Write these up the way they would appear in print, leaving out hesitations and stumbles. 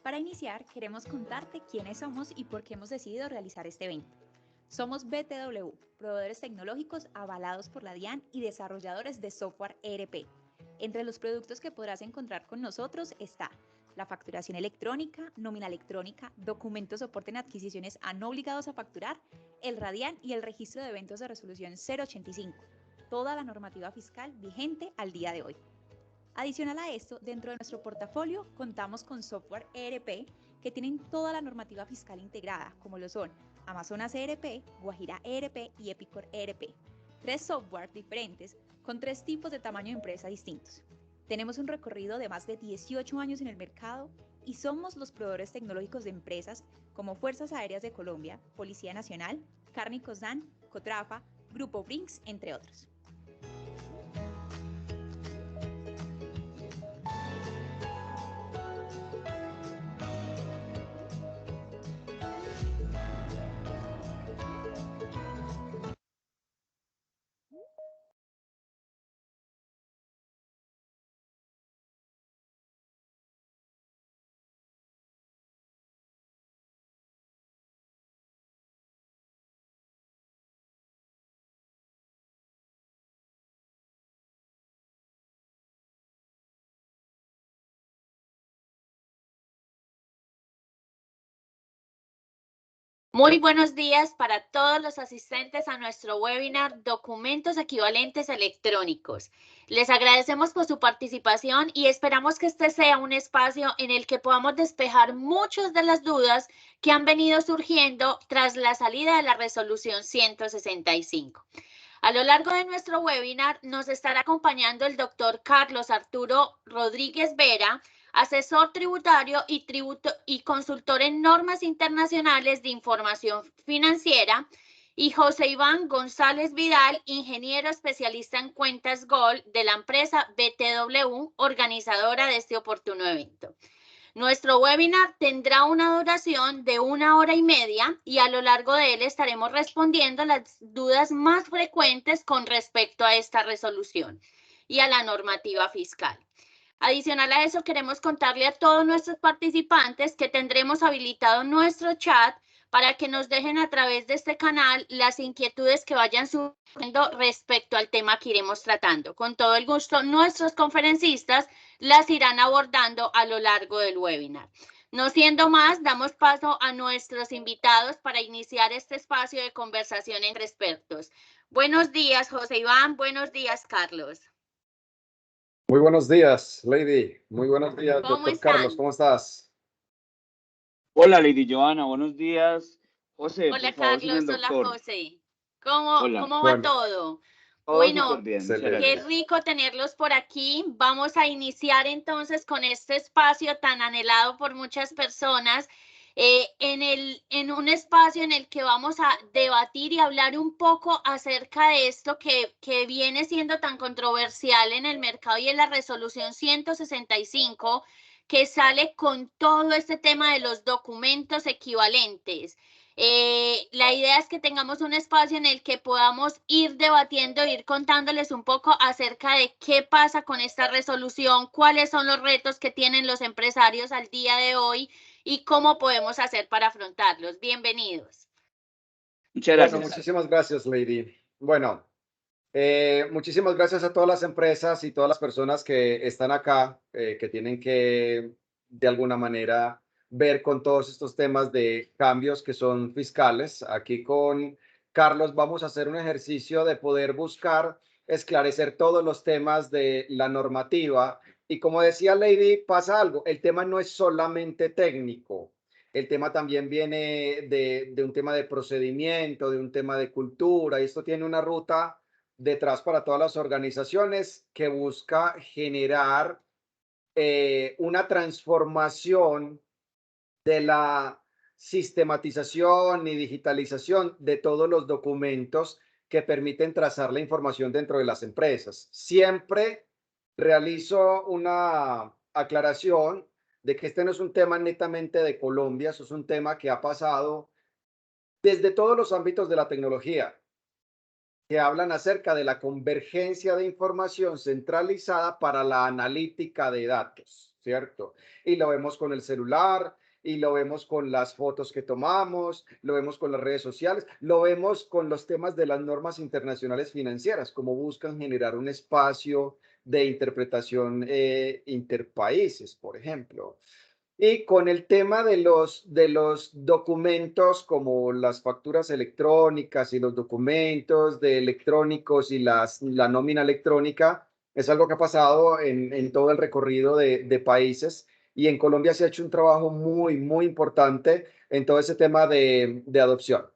Para iniciar, queremos contarte quiénes somos y por qué hemos decidido realizar este evento. Somos BTW, proveedores tecnológicos avalados por la DIAN y desarrolladores de software ERP. Entre los productos que podrás encontrar con nosotros está la facturación electrónica, nómina electrónica, documentos soporte en adquisiciones a no obligados a facturar, el RADIAN y el registro de eventos de resolución 085, toda la normativa fiscal vigente al día de hoy. Adicional a esto, dentro de nuestro portafolio contamos con software ERP que tienen toda la normativa fiscal integrada, como lo son Amazonas ERP, Guajira ERP y Epicor ERP. 3 software diferentes con 3 tipos de tamaño de empresa distintos. Tenemos un recorrido de más de 18 años en el mercado y somos los proveedores tecnológicos de empresas como Fuerzas Aéreas de Colombia, Policía Nacional, Cárnicos Dan, Cotrafa, Grupo Brinks, entre otros. Muy buenos días para todos los asistentes a nuestro webinar Documentos Equivalentes Electrónicos. Les agradecemos por su participación y esperamos que este sea un espacio en el que podamos despejar muchas de las dudas que han venido surgiendo tras la salida de la resolución 165. A lo largo de nuestro webinar nos estará acompañando el doctor Carlos Arturo Rodríguez Vera, asesor tributario y consultor en normas internacionales de información financiera, y José Iván González Vidal, ingeniero especialista en cuentas Gold de la empresa BTW, organizadora de este oportuno evento. Nuestro webinar tendrá una duración de 1 hora y media y a lo largo de él estaremos respondiendo las dudas más frecuentes con respecto a esta resolución y a la normativa fiscal. Adicional a eso, queremos contarle a todos nuestros participantes que tendremos habilitado nuestro chat para que nos dejen a través de este canal las inquietudes que vayan surgiendo respecto al tema que iremos tratando. Con todo el gusto, nuestros conferencistas las irán abordando a lo largo del webinar. No siendo más, damos paso a nuestros invitados para iniciar este espacio de conversación entre expertos. Buenos días, José Iván. Buenos días, Carlos. Muy buenos días, Lady. Muy buenos días, doctor Carlos. ¿Cómo estás? Hola, Lady Joana. Buenos días. José, hola, por favor, Carlos. el doctor. Hola, José. ¿Cómo va todo? Bueno, bien, qué rico tenerlos por aquí. Vamos a iniciar entonces con este espacio tan anhelado por muchas personas, en un espacio en el que vamos a debatir y hablar un poco acerca de esto que viene siendo tan controversial en el mercado y en la resolución 165, que sale con todo este tema de los documentos equivalentes. La idea es que tengamos un espacio en el que podamos ir debatiendo, ir contándoles un poco acerca de qué pasa con esta resolución, cuáles son los retos que tienen los empresarios al día de hoy y cómo podemos hacer para afrontarlos. Bienvenidos. Muchas gracias. Bueno, muchísimas gracias, Lady. Bueno, muchísimas gracias a todas las empresas y todas las personas que están acá, que tienen que, de alguna manera, ver con todos estos temas de cambios que son fiscales. Aquí con Carlos vamos a hacer un ejercicio de poder buscar esclarecer todos los temas de la normativa. Y como decía Lady, pasa algo, el tema no es solamente técnico, el tema también viene de un tema de procedimiento, de un tema de cultura, y esto tiene una ruta detrás para todas las organizaciones que busca generar una transformación de la sistematización y digitalización de todos los documentos que permiten trazar la información dentro de las empresas. Siempre realizo una aclaración de que este no es un tema netamente de Colombia, eso es un tema que ha pasado desde todos los ámbitos de la tecnología, que hablan acerca de la convergencia de información centralizada para la analítica de datos, ¿cierto? Y lo vemos con el celular, y lo vemos con las fotos que tomamos, lo vemos con las redes sociales, lo vemos con los temas de las normas internacionales financieras, cómo buscan generar un espacio de interpretación interpaíses, por ejemplo. Y con el tema de los documentos como las facturas electrónicas y los documentos de electrónicos y la nómina electrónica, es algo que ha pasado en todo el recorrido de países, y en Colombia se ha hecho un trabajo muy, muy importante en todo ese tema de adopción.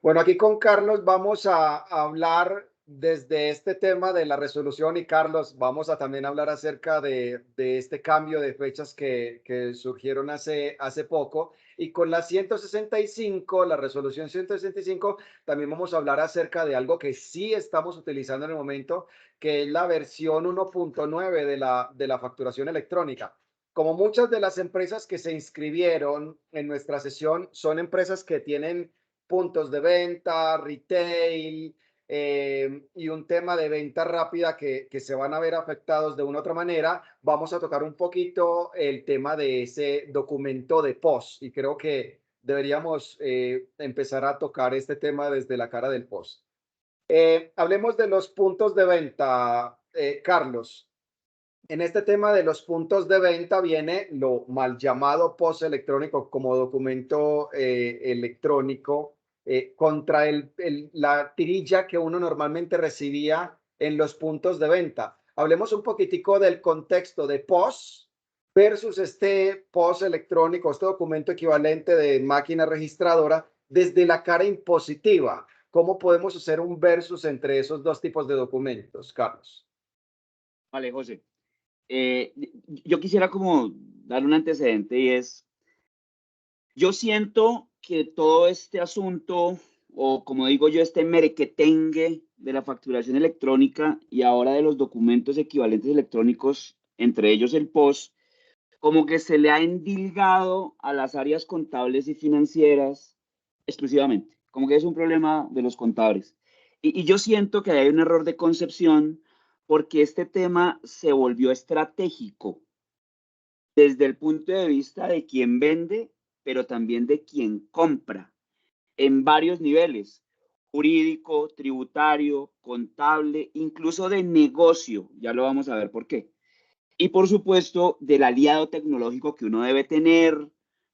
Bueno, aquí con Carlos vamos a hablar desde este tema de la resolución, y Carlos, vamos a también hablar acerca de este cambio de fechas que surgieron hace poco. Y con la 165, la resolución 165, también vamos a hablar acerca de algo que sí estamos utilizando en el momento, que es la versión 1.9 de la facturación electrónica. Como muchas de las empresas que se inscribieron en nuestra sesión son empresas que tienen puntos de venta, retail, y un tema de venta rápida que se van a ver afectados de una u otra manera, vamos a tocar un poquito el tema de ese documento de post, y creo que deberíamos empezar a tocar este tema desde la cara del post. Hablemos de los puntos de venta, Carlos. En este tema de los puntos de venta viene lo mal llamado post electrónico como documento electrónico, contra la tirilla que uno normalmente recibía en los puntos de venta. Hablemos un poquitico del contexto de post versus este post electrónico, este documento equivalente de máquina registradora desde la cara impositiva. ¿Cómo podemos hacer un versus entre esos dos tipos de documentos, Carlos? Vale, José. Yo quisiera como dar un antecedente, y es, yo siento que todo este asunto, o como digo yo, este merequetengue de la facturación electrónica y ahora de los documentos equivalentes electrónicos, entre ellos el POS, como que se le ha endilgado a las áreas contables y financieras exclusivamente, como que es un problema de los contadores. Y yo siento que hay un error de concepción, porque este tema se volvió estratégico desde el punto de vista de quien vende, pero también de quien compra, en varios niveles: jurídico, tributario, contable, incluso de negocio. Ya lo vamos a ver por qué. Y por supuesto, del aliado tecnológico que uno debe tener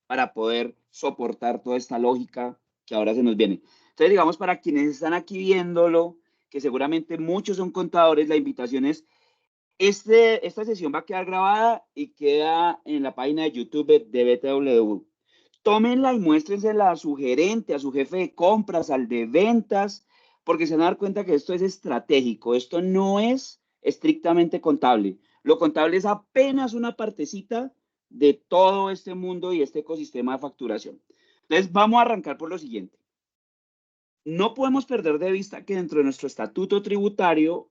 para poder soportar toda esta lógica que ahora se nos viene. Entonces, digamos, para quienes están aquí viéndolo, que seguramente muchos son contadores, la invitación es, esta sesión va a quedar grabada y queda en la página de YouTube de BTW. Tómenla y muéstrensela a su gerente, a su jefe de compras, al de ventas, porque se van a dar cuenta que esto es estratégico. Esto no es estrictamente contable. Lo contable es apenas una partecita de todo este mundo y este ecosistema de facturación. Entonces, vamos a arrancar por lo siguiente. No podemos perder de vista que dentro de nuestro estatuto tributario,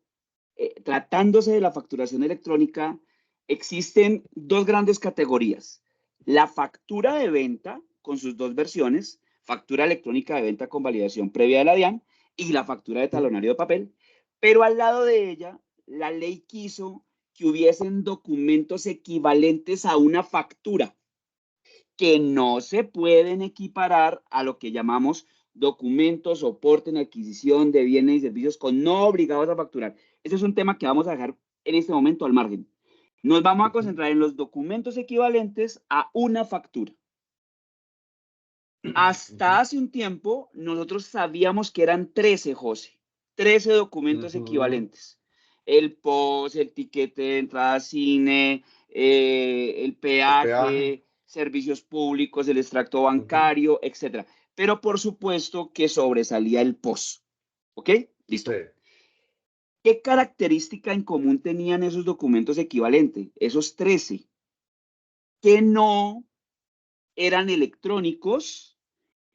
tratándose de la facturación electrónica, existen dos grandes categorías: la factura de venta con sus dos versiones, factura electrónica de venta con validación previa de la DIAN, y la factura de talonario de papel, pero al lado de ella, la ley quiso que hubiesen documentos equivalentes a una factura, que no se pueden equiparar a lo que llamamos documentos, soporte en adquisición de bienes y servicios con no obligados a facturar. Ese es un tema que vamos a dejar en este momento al margen. Nos vamos a concentrar en los documentos equivalentes a una factura. Hasta hace un tiempo, nosotros sabíamos que eran 13, José. 13 documentos equivalentes. El POS, el tiquete de entrada a cine, el peaje, servicios públicos, el extracto bancario, etc. Pero por supuesto que sobresalía el POS. ¿Ok? Listo. Sí. ¿Qué característica en común tenían esos documentos equivalentes? Esos 13. Que no eran electrónicos,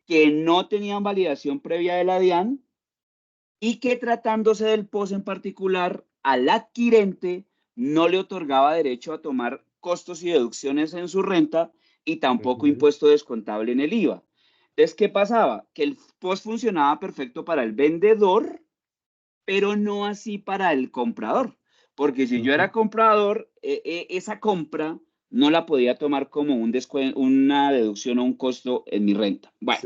que no tenían validación previa de la DIAN, y que, tratándose del POS en particular, al adquirente no le otorgaba derecho a tomar costos y deducciones en su renta, y tampoco impuesto descontable en el IVA. Entonces, ¿qué pasaba? Que el POS funcionaba perfecto para el vendedor, pero no así para el comprador. Porque si yo era comprador, esa compra no la podía tomar como un una deducción o un costo en mi renta. Bueno,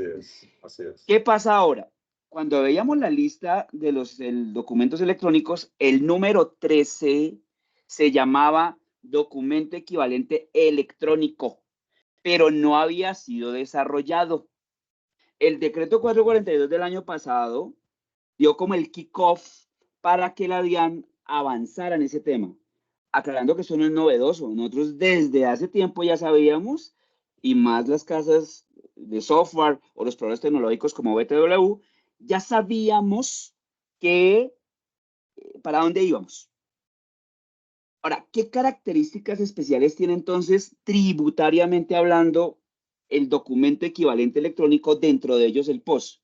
así es. ¿Qué pasa ahora? Cuando veíamos la lista de los documentos electrónicos, el número 13 se llamaba documento equivalente electrónico, pero no había sido desarrollado. El decreto 442 del año pasado dio como el kickoff para que la DIAN avanzara en ese tema. Aclarando que eso no es novedoso. Nosotros desde hace tiempo ya sabíamos, y más las casas de software o los proveedores tecnológicos como BTW, ya sabíamos que para dónde íbamos. Ahora, ¿qué características especiales tiene entonces, tributariamente hablando, el documento equivalente electrónico, dentro de ellos el POS?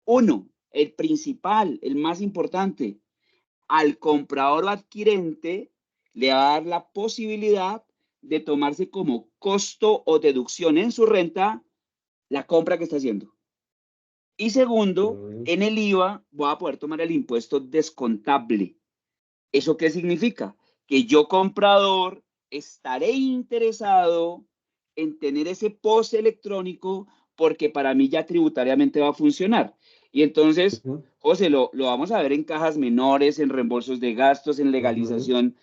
Uno, el principal, el más importante, al comprador o adquirente le va a dar la posibilidad de tomarse como costo o deducción en su renta la compra que está haciendo. Y segundo, en el IVA voy a poder tomar el impuesto descontable. ¿Eso qué significa? Que yo, comprador, estaré interesado en tener ese POS electrónico porque para mí ya tributariamente va a funcionar. Y entonces, José, lo vamos a ver en cajas menores, en reembolsos de gastos, en legalización,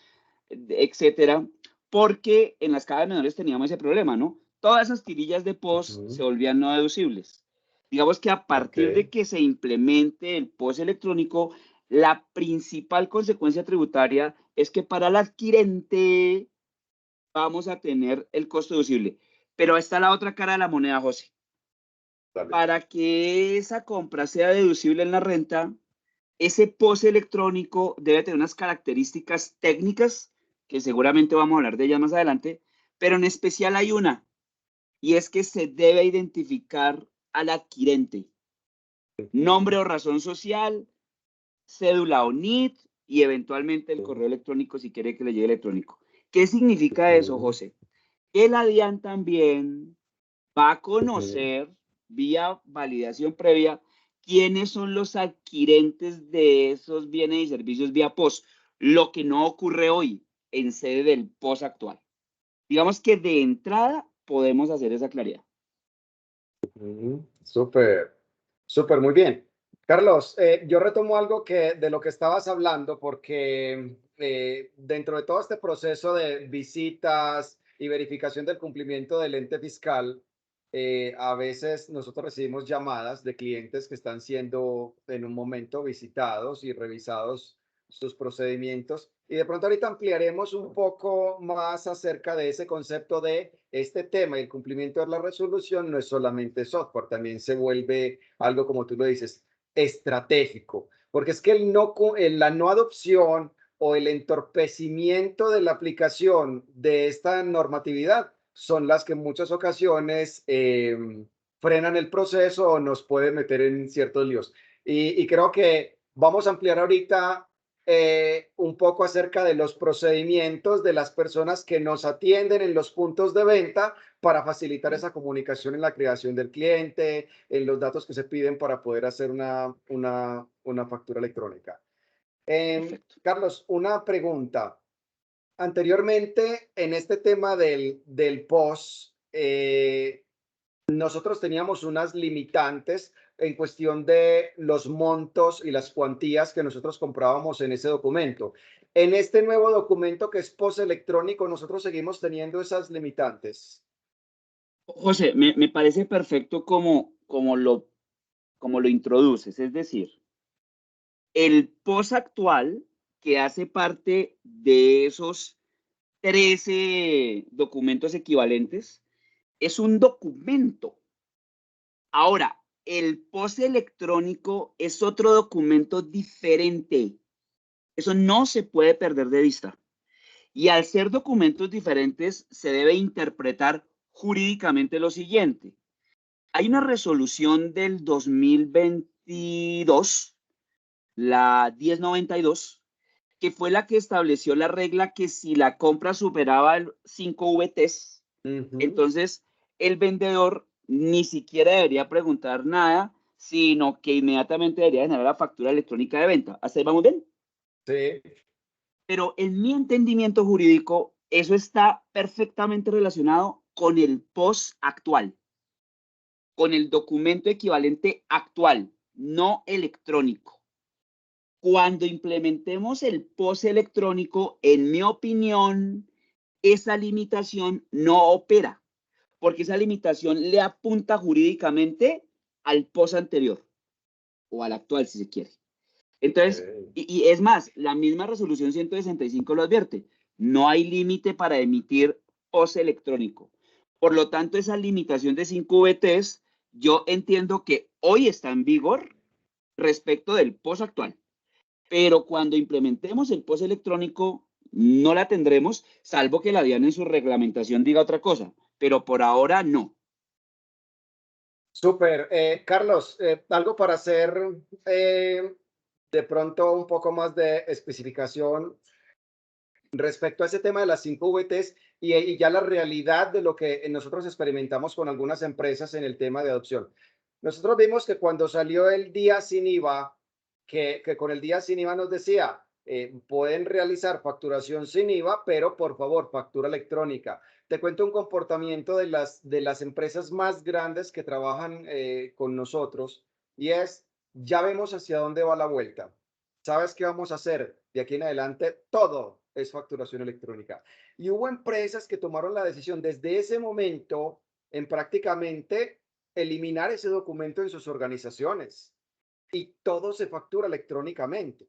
etcétera, porque en las cajas menores teníamos ese problema, ¿no? Todas esas tirillas de POS se volvían no deducibles. Digamos que a partir de que se implemente el POS electrónico, la principal consecuencia tributaria es que para el adquirente vamos a tener el costo deducible. Pero está la otra cara de la moneda, José. Dale. Para que esa compra sea deducible en la renta, ese POS electrónico debe tener unas características técnicas que seguramente vamos a hablar de ellas más adelante, pero en especial hay una, y es que se debe identificar al adquirente. Nombre o razón social, cédula o NIT y eventualmente el correo electrónico si quiere que le llegue electrónico. ¿Qué significa eso, José? Que la DIAN también va a conocer vía validación previa quiénes son los adquirentes de esos bienes y servicios vía POS, lo que no ocurre hoy en sede del POS actual. Digamos que de entrada podemos hacer esa claridad. Súper, muy bien. Carlos, yo retomo algo de lo que estabas hablando, porque dentro de todo este proceso de visitas y verificación del cumplimiento del ente fiscal, a veces nosotros recibimos llamadas de clientes que están siendo en un momento visitados y revisados sus procedimientos. Y de pronto ahorita ampliaremos un poco más acerca de ese concepto de este tema y el cumplimiento de la resolución no es solamente software, también se vuelve algo, como tú lo dices, estratégico, porque es que la no adopción o el entorpecimiento de la aplicación de esta normatividad son las que en muchas ocasiones frenan el proceso o nos pueden meter en ciertos líos. Y creo que vamos a ampliar ahorita un poco acerca de los procedimientos de las personas que nos atienden en los puntos de venta para facilitar esa comunicación en la creación del cliente, en los datos que se piden para poder hacer una factura electrónica. Carlos, una pregunta. Anteriormente, en este tema del POS, nosotros teníamos unas limitantes en cuestión de los montos y las cuantías que nosotros comprábamos en ese documento. En este nuevo documento que es POS electrónico, nosotros seguimos teniendo esas limitantes. José, me parece perfecto como lo introduces, es decir, el POS actual, que hace parte de esos 13 documentos equivalentes, es un documento. Ahora, el POS electrónico es otro documento diferente. Eso no se puede perder de vista. Y al ser documentos diferentes, se debe interpretar jurídicamente lo siguiente. Hay una resolución del 2022, la 1092, que fue la que estableció la regla que si la compra superaba 5 VTs, entonces el vendedor ni siquiera debería preguntar nada, sino que inmediatamente debería generar la factura electrónica de venta. ¿Hasta ahí vamos bien? Sí. Pero en mi entendimiento jurídico, eso está perfectamente relacionado con el POS actual, con el documento equivalente actual, no electrónico. Cuando implementemos el POS electrónico, en mi opinión, esa limitación no opera, porque esa limitación le apunta jurídicamente al POS anterior, o al actual, si se quiere. Entonces, y es más, la misma resolución 165 lo advierte, no hay límite para emitir POS electrónico. Por lo tanto, esa limitación de 5 VTs, yo entiendo que hoy está en vigor respecto del POS actual. Pero cuando implementemos el POS electrónico, no la tendremos, salvo que la DIAN en su reglamentación diga otra cosa. Pero por ahora no. Súper. Carlos, algo para hacer de pronto un poco más de especificación respecto a ese tema de las 5 VTs y ya la realidad de lo que nosotros experimentamos con algunas empresas en el tema de adopción. Nosotros vimos que cuando salió el día sin IVA, que con el día sin IVA nos decía, pueden realizar facturación sin IVA, pero por favor, factura electrónica. Te cuento un comportamiento de las empresas más grandes que trabajan con nosotros y es, ya vemos hacia dónde va la vuelta. ¿Sabes qué vamos a hacer? De aquí en adelante, todo es facturación electrónica. Y hubo empresas que tomaron la decisión desde ese momento en prácticamente eliminar ese documento en sus organizaciones y todo se factura electrónicamente.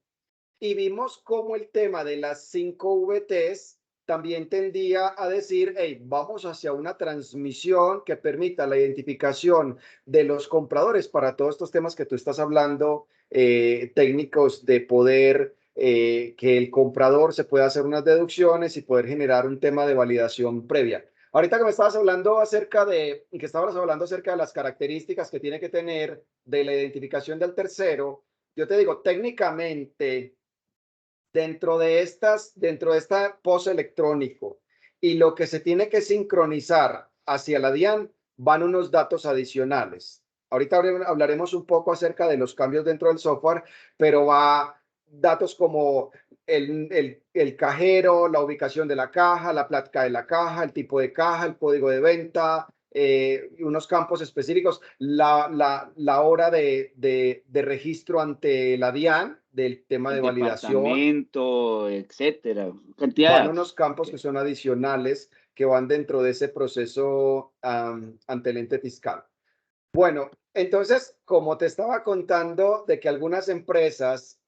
Y vimos cómo el tema de las 5 VTs también tendía a decir, hey, vamos hacia una transmisión que permita la identificación de los compradores para todos estos temas que tú estás hablando, técnicos de poder que el comprador se pueda hacer unas deducciones y poder generar un tema de validación previa. Ahorita que me estabas hablando acerca de las características que tiene que tener de la identificación del tercero, yo te digo, técnicamente, dentro de esta POS electrónico y lo que se tiene que sincronizar hacia la DIAN, van unos datos adicionales. Ahorita hablaremos un poco acerca de los cambios dentro del software, pero va datos como el cajero, la ubicación de la caja, la placa de la caja, el tipo de caja, el código de venta, unos campos específicos, la hora de registro ante la DIAN, del tema de validación. Departamento, etcétera. Cantidad Van de unos campos que son adicionales que van dentro de ese proceso ante el ente fiscal. Bueno, entonces, como te estaba contando de que algunas empresas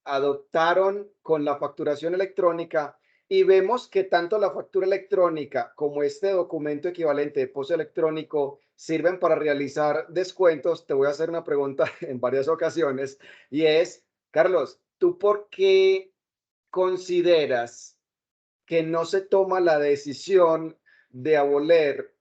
adoptaron con la facturación electrónica y vemos que tanto la factura electrónica como este documento equivalente de POS electrónico sirven para realizar descuentos, te voy a hacer una pregunta en varias ocasiones y es, Carlos, ¿tú por qué consideras que no se toma la decisión de abolir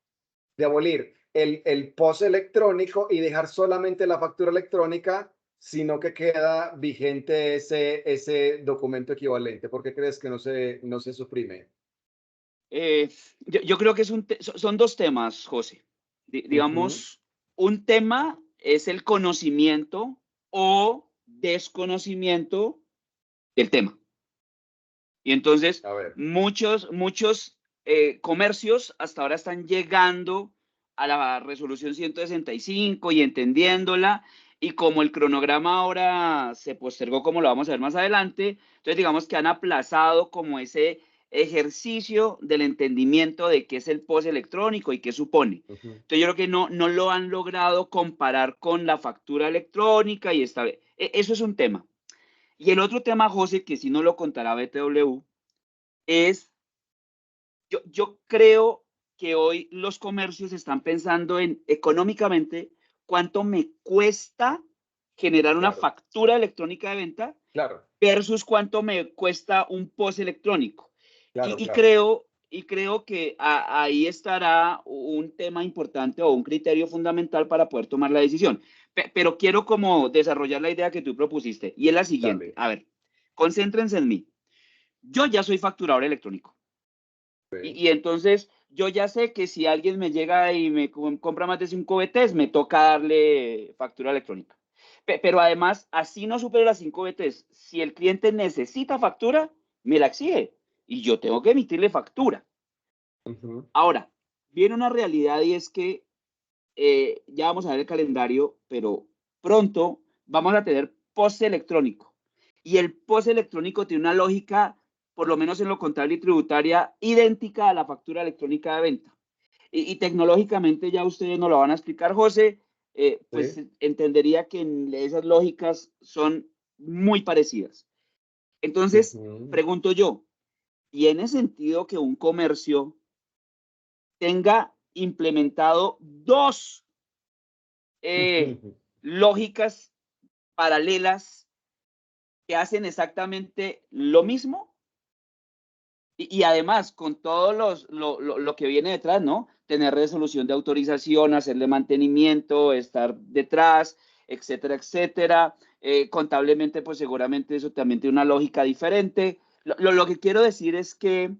el POS electrónico y dejar solamente la factura electrónica, sino que queda vigente ese documento equivalente? ¿Por qué crees que no se suprime? Yo creo que son dos temas, José. Digamos, un tema es el conocimiento o desconocimiento del tema. Y entonces, muchos comercios hasta ahora están llegando a la resolución 165 y entendiéndola, y como el cronograma ahora se postergó, como lo vamos a ver más adelante, entonces digamos que han aplazado como ese ejercicio del entendimiento de qué es el POS electrónico y qué supone. Entonces yo creo que no lo han logrado comparar con la factura electrónica y eso es un tema. Y el otro tema, José, que si no lo contará BTW, es, yo creo que hoy los comercios están pensando en económicamente cuánto me cuesta generar una factura electrónica de venta versus cuánto me cuesta un POS electrónico. Y creo que ahí estará un tema importante o un criterio fundamental para poder tomar la decisión. Pero quiero como desarrollar la idea que tú propusiste, y es la siguiente. A ver, concéntrense en mí. Yo ya soy facturador electrónico. Y entonces yo ya sé que si alguien me llega y me compra más de 5 VTs, me toca darle factura electrónica. Pero además, así no supero las 5 VTs. Si el cliente necesita factura, me la exige. y yo tengo que emitirle factura. Ahora, viene una realidad y es que ya vamos a ver el calendario, pero pronto vamos a tener POS electrónico. Y el POS electrónico tiene una lógica, por lo menos en lo contable y tributaria, idéntica a la factura electrónica de venta. Y tecnológicamente ya ustedes nos lo van a explicar, José, pues Sí. entendería que esas lógicas son muy parecidas. Entonces, pregunto yo, ¿tiene sentido que un comercio tenga implementado dos lógicas paralelas que hacen exactamente lo mismo? Y además, con todo lo que viene detrás, ¿no? Tener resolución de autorización, hacerle mantenimiento, estar detrás, etcétera, etcétera. Contablemente, pues seguramente eso también tiene una lógica diferente. Lo que quiero decir es que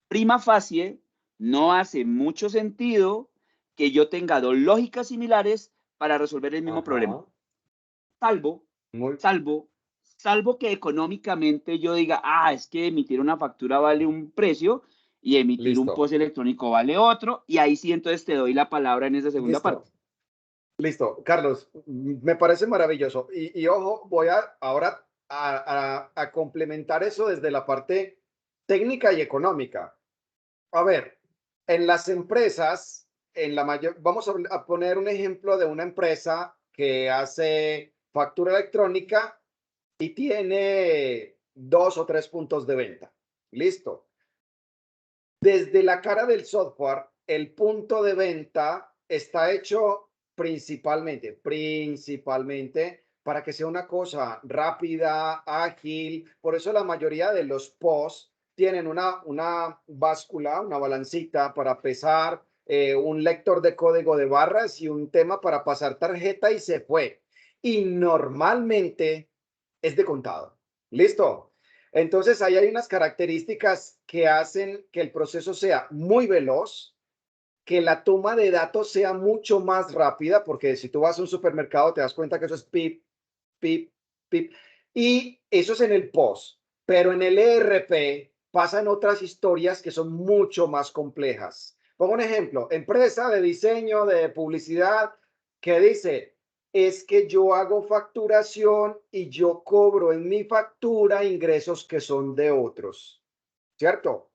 prima facie no hace mucho sentido que yo tenga dos lógicas similares para resolver el mismo problema. Muy, Salvo que económicamente yo diga, es que emitir una factura vale un precio y emitir un listo, POS electrónico vale otro, y ahí sí entonces te doy la palabra en esa segunda listo, parte. listo. Carlos, me parece maravilloso. Y ojo, voy ahora a complementar eso desde la parte técnica y económica. A ver, en las empresas, vamos a poner un ejemplo de una empresa que hace factura electrónica y tiene 2 o 3 puntos de venta. Listo. Desde la cara del software, el punto de venta está hecho principalmente para que sea una cosa rápida, ágil. Por eso la mayoría de los POS tienen una báscula, una balancita para pesar, un lector de código de barras y un tema para pasar tarjeta y se fue. Y normalmente es de contado. ¿Listo? Entonces, ahí hay unas características que hacen que el proceso sea muy veloz, que la toma de datos sea mucho más rápida, porque si tú vas a un supermercado te das cuenta que eso es pip, pip, pip, y eso es en el POS, pero en el ERP pasan otras historias que son mucho más complejas. Pongo un ejemplo, empresa de diseño, de publicidad, que dice, es que yo hago facturación y yo cobro en mi factura ingresos que son de otros, ¿cierto?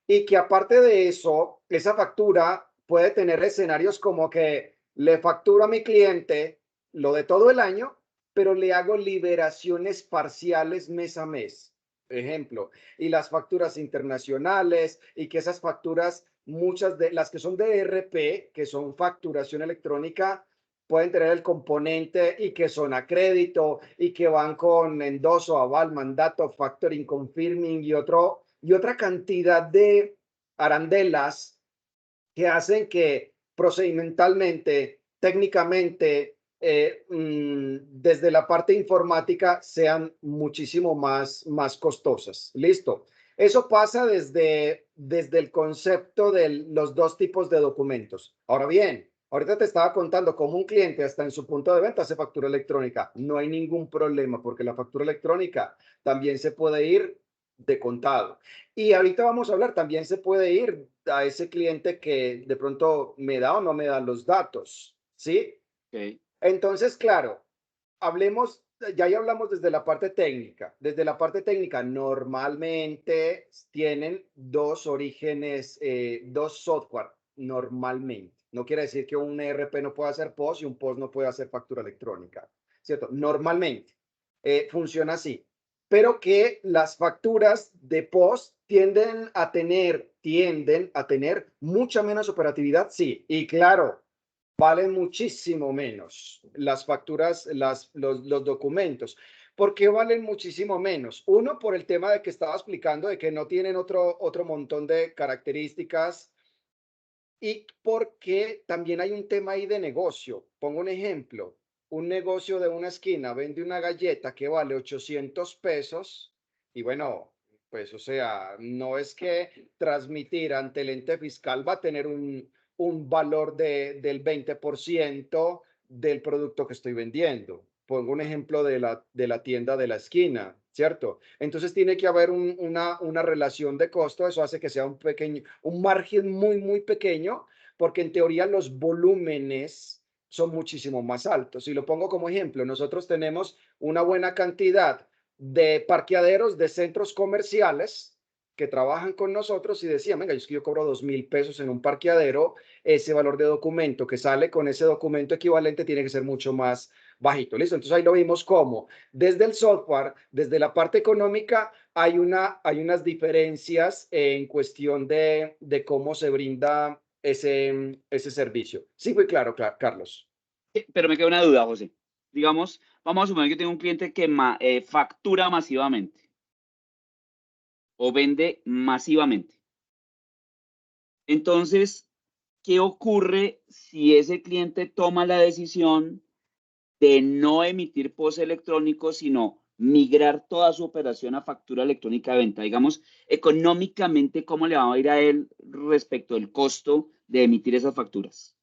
Y que aparte de eso, esa factura puede tener escenarios como que le facturo a mi cliente lo de todo el año, pero le hago liberaciones parciales mes a mes. Ejemplo, y las facturas internacionales y que esas facturas, muchas de las que son de ERP, que son facturación electrónica, pueden tener el componente y que son a crédito y que van con endoso, aval, mandato, factoring, confirming y otra cantidad de arandelas que hacen que procedimentalmente, técnicamente, desde la parte informática sean muchísimo más costosas. Listo. Eso pasa desde el concepto de los dos tipos de documentos. Ahora bien, ahorita te estaba contando cómo un cliente hasta en su punto de venta hace factura electrónica. No hay ningún problema porque la factura electrónica también se puede ir de contado. Y ahorita vamos a hablar, también se puede ir a ese cliente que de pronto me da o no me da los datos, ¿sí? Okay. Entonces, claro, ya hablamos desde la parte técnica. Desde la parte técnica, normalmente tienen dos orígenes, dos software, normalmente. No quiere decir que un ERP no pueda hacer POS y un POS no pueda hacer factura electrónica, ¿cierto? Normalmente funciona así, pero que las facturas de POS tienden a tener mucha menos operatividad, sí, y claro, valen muchísimo menos las facturas, los documentos. ¿Por qué valen muchísimo menos? Uno, por el tema de que estaba explicando, de que no tienen otro montón de características y porque también hay un tema ahí de negocio. Pongo un ejemplo. Un negocio de una esquina vende una galleta que vale 800 pesos y bueno, pues o sea, no es que transmitir ante el ente fiscal va a tener un valor del 20% del producto que estoy vendiendo. Pongo un ejemplo de la tienda de la esquina. ¿cierto? Entonces tiene que haber una relación de costo, eso hace que sea un margen muy pequeño, porque en teoría los volúmenes son muchísimo más altos. Si lo pongo como ejemplo, nosotros tenemos una buena cantidad de parqueaderos de centros comerciales que trabajan con nosotros y decían, venga, yo cobro 2.000 pesos en un parqueadero, ese valor de documento que sale con ese documento equivalente tiene que ser mucho más bajito, ¿listo? Entonces ahí lo vimos como desde el software, desde la parte económica, hay unas diferencias en cuestión de cómo se brinda ese servicio. Sí, muy claro, Carlos. Pero me queda una duda, José. Digamos, vamos a suponer que tengo un cliente que factura masivamente o vende masivamente. Entonces, ¿qué ocurre si ese cliente toma la decisión de no emitir POS electrónico, sino migrar toda su operación a factura electrónica de venta? Digamos, económicamente, ¿cómo le va a ir a él respecto al costo de emitir esas facturas?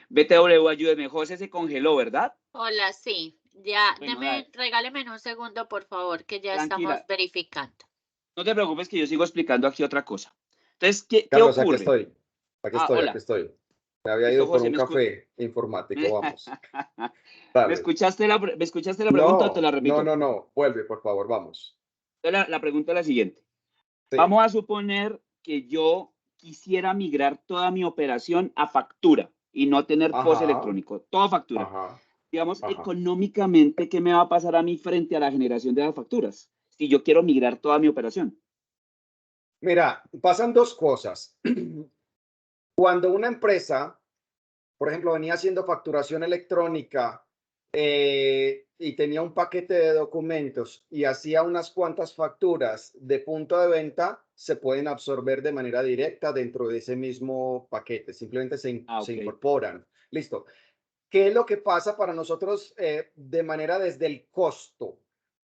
BTW, ayúdeme. José se congeló, ¿verdad? Hola, sí. Ya, Bueno, regáleme un segundo, por favor, que ya tranquila. estamos verificando. No te preocupes que yo sigo explicando aquí otra cosa. Entonces, ¿qué Carlos, ocurre? aquí Hola. estoy. Me había Listo, ido por José, un café informático, vamos. ¿Me Dale. escuchaste la pregunta o te la repito? No, vuelve, por favor, vamos. La pregunta es la siguiente. Sí. Vamos a suponer que yo quisiera migrar toda mi operación a factura y no tener POS electrónico, toda factura. Digamos, económicamente, ¿qué me va a pasar a mí frente a la generación de las facturas si yo quiero migrar toda mi operación? Mira, pasan dos cosas. Cuando una empresa, por ejemplo, venía haciendo facturación electrónica y tenía un paquete de documentos y hacía unas cuantas facturas de punto de venta, se pueden absorber de manera directa dentro de ese mismo paquete. Simplemente se Ok. incorporan. Listo. ¿Qué es lo que pasa para nosotros de manera desde el costo?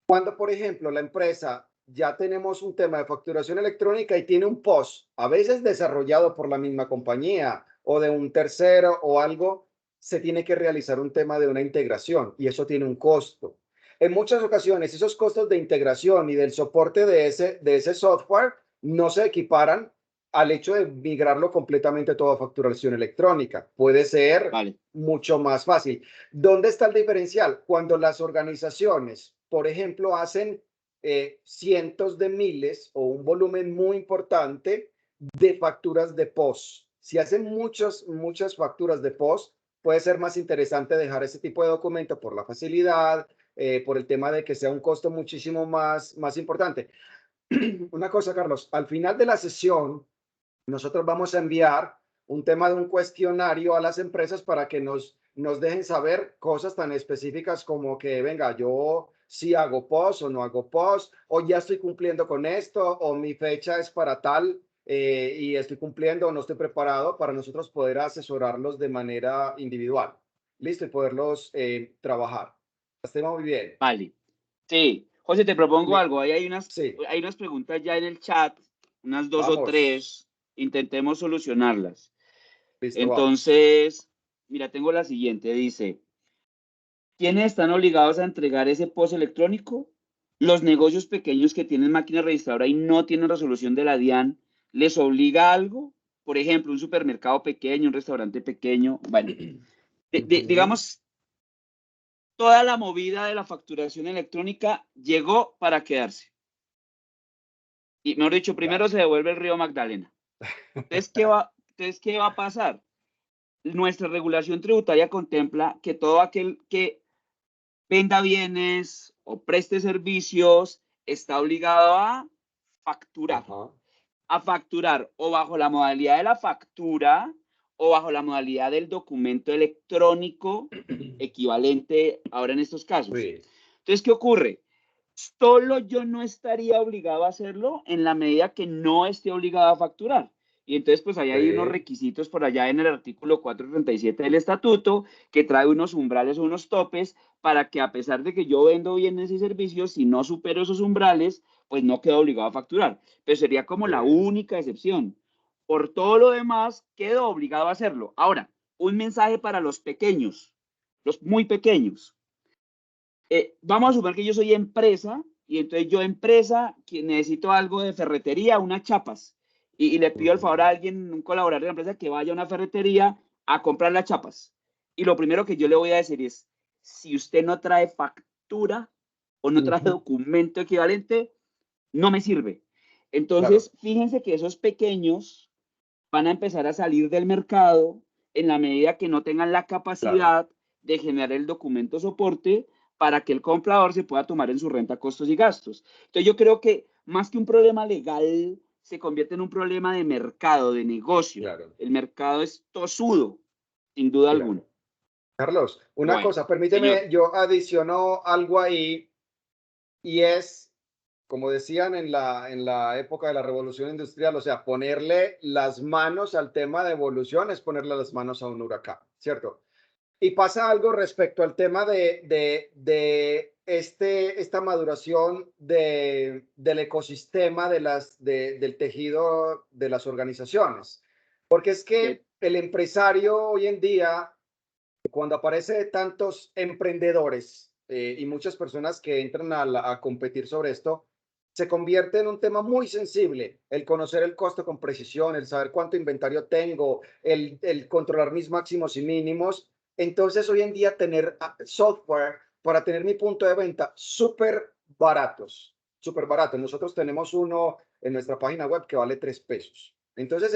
Cuando, por ejemplo, la empresa ya tenemos un tema de facturación electrónica y tiene un POS, a veces desarrollado por la misma compañía o de un tercero o algo, se tiene que realizar un tema de una integración y eso tiene un costo. En muchas ocasiones, esos costos de integración y del soporte de ese software no se equiparan al hecho de migrarlo completamente todo a facturación electrónica. Puede ser mucho más fácil. ¿Dónde está el diferencial? Cuando las organizaciones, por ejemplo, hacen cientos de miles o un volumen muy importante de facturas de POS. Si hacen muchas facturas de POS, puede ser más interesante dejar ese tipo de documento por la facilidad, por el tema de que sea un costo muchísimo más importante. Una cosa, Carlos, al final de la sesión, nosotros vamos a enviar un tema de un cuestionario a las empresas para que nos dejen saber cosas tan específicas como que, venga, yo sí hago POS o no hago POS, o ya estoy cumpliendo con esto, o mi fecha es para tal y estoy cumpliendo o no estoy preparado para nosotros poder asesorarlos de manera individual. Listo, y poderlos trabajar. Estemos muy bien. Vale. Sí. José, te propongo algo. Ahí hay unas preguntas ya en el chat, unas dos o tres. Intentemos solucionarlas. Listo, entonces, mira, tengo la siguiente. Dice, ¿quiénes están obligados a entregar ese POS electrónico? Los negocios pequeños que tienen máquina registradora y no tienen resolución de la DIAN, ¿les obliga algo? Por ejemplo, un supermercado pequeño, un restaurante pequeño. Bueno, digamos, toda la movida de la facturación electrónica llegó para quedarse. Y mejor dicho, primero se devuelve el río Magdalena. Entonces, ¿qué va a pasar? Nuestra regulación tributaria contempla que todo aquel que venda bienes o preste servicios está obligado a facturar. A facturar o bajo la modalidad de la factura o bajo la modalidad del documento electrónico equivalente ahora en estos casos. Sí. Entonces, ¿qué ocurre? Solo yo no estaría obligado a hacerlo en la medida que no esté obligado a facturar. Y entonces, pues ahí hay unos requisitos por allá en el artículo 437 del estatuto que trae unos umbrales o unos topes para que a pesar de que yo vendo bienes y servicios, si no supero esos umbrales, pues no quedo obligado a facturar. Pero sería como la única excepción. Por todo lo demás, quedo obligado a hacerlo. Ahora, un mensaje para los pequeños, los muy pequeños. Vamos a suponer que yo soy empresa y entonces yo empresa que necesito algo de ferretería, unas chapas, y le pido el favor a alguien, un colaborador de la empresa, que vaya a una ferretería a comprar las chapas. Y lo primero que yo le voy a decir es, si usted no trae factura o no trae documento equivalente, no me sirve. Entonces, fíjense que esos pequeños van a empezar a salir del mercado en la medida que no tengan la capacidad de generar el documento soporte para que el comprador se pueda tomar en su renta costos y gastos. Entonces yo creo que más que un problema legal, se convierte en un problema de mercado, de negocio. El mercado es tosudo, sin duda alguna. Carlos, una Bueno, cosa, permíteme, señor. yo adiciono algo ahí, y es, como decían en la época de la revolución industrial, o sea, ponerle las manos al tema de evolución es ponerle las manos a un huracán, ¿cierto? Y pasa algo respecto al tema de esta maduración del ecosistema del tejido de las organizaciones. Porque es que el empresario hoy en día, cuando aparece tantos emprendedores y muchas personas que entran a competir sobre esto, se convierte en un tema muy sensible, el conocer el costo con precisión, el saber cuánto inventario tengo, el controlar mis máximos y mínimos. Entonces, hoy en día tener software para tener mi punto de venta súper baratos, súper baratos. Nosotros tenemos uno en nuestra página web que vale 3 pesos. Entonces,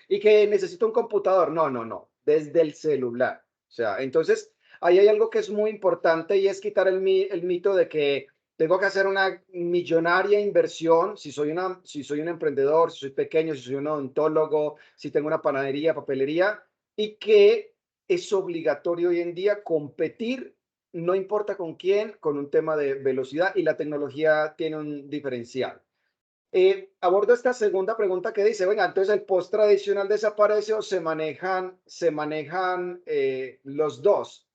y que necesita un computador. No, no, no, desde el celular. O sea, entonces ahí hay algo que es muy importante y es quitar el mito de que tengo que hacer una millonaria inversión si soy un emprendedor, si soy pequeño, si soy un odontólogo, si tengo una panadería, papelería, y que es obligatorio hoy en día competir, no importa con quién, con un tema de velocidad, y la tecnología tiene un diferencial. Abordo esta segunda pregunta que dice, venga, entonces el post tradicional desaparece o se manejan los dos.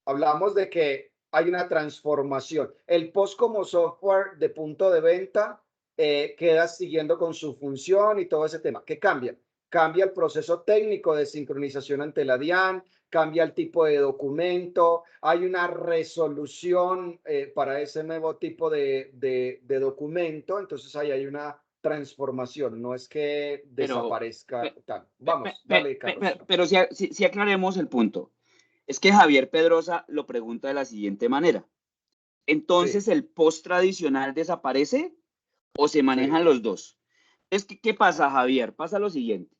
Hablamos de que hay una transformación. El post como software de punto de venta queda siguiendo con su función y todo ese tema. ¿Qué cambia? Cambia el proceso técnico de sincronización ante la DIAN, cambia el tipo de documento, hay una resolución para ese nuevo tipo de documento, entonces ahí hay una transformación, no es que desaparezca tal. Vamos, dale, Carlos. Pero si aclaremos el punto. Es que Javier Pedrosa lo pregunta de la siguiente manera. Entonces, ¿el post tradicional desaparece o se manejan los dos? Es que, ¿qué pasa, Javier? Pasa lo siguiente.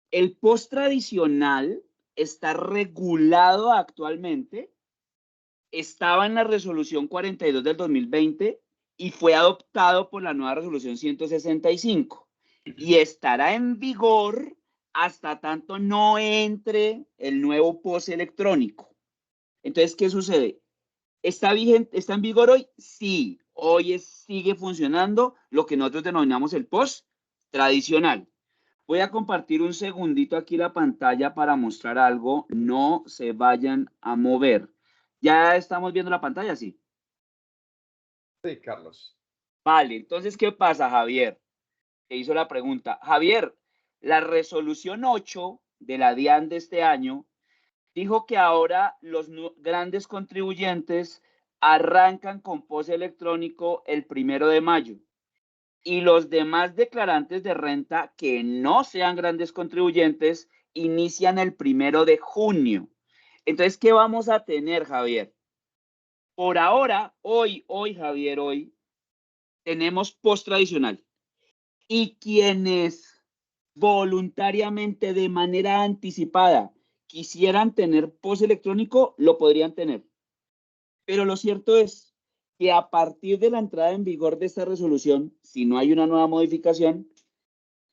El post tradicional está regulado actualmente, estaba en la resolución 42 del 2020 y fue adoptado por la nueva resolución 165 y estará en vigor hasta tanto no entre el nuevo post electrónico. Entonces, ¿qué sucede? ¿Está vigente, está en vigor hoy? Sí, hoy sigue funcionando lo que nosotros denominamos el post tradicional. Voy a compartir un segundito aquí la pantalla para mostrar algo. No se vayan a mover. ¿Ya estamos viendo la pantalla? Sí. Sí, Carlos. Vale, entonces, ¿qué pasa, Javier? Que hizo la pregunta. Javier, la resolución 8 de la DIAN de este año dijo que ahora los grandes contribuyentes arrancan con post electrónico el 1 de mayo y los demás declarantes de renta que no sean grandes contribuyentes inician el 1 de junio. Entonces, ¿qué vamos a tener, Javier? Por ahora, hoy, Javier, hoy, tenemos post tradicional. Y quienes voluntariamente, de manera anticipada, quisieran tener post electrónico, lo podrían tener. Pero lo cierto es que a partir de la entrada en vigor de esta resolución, si no hay una nueva modificación,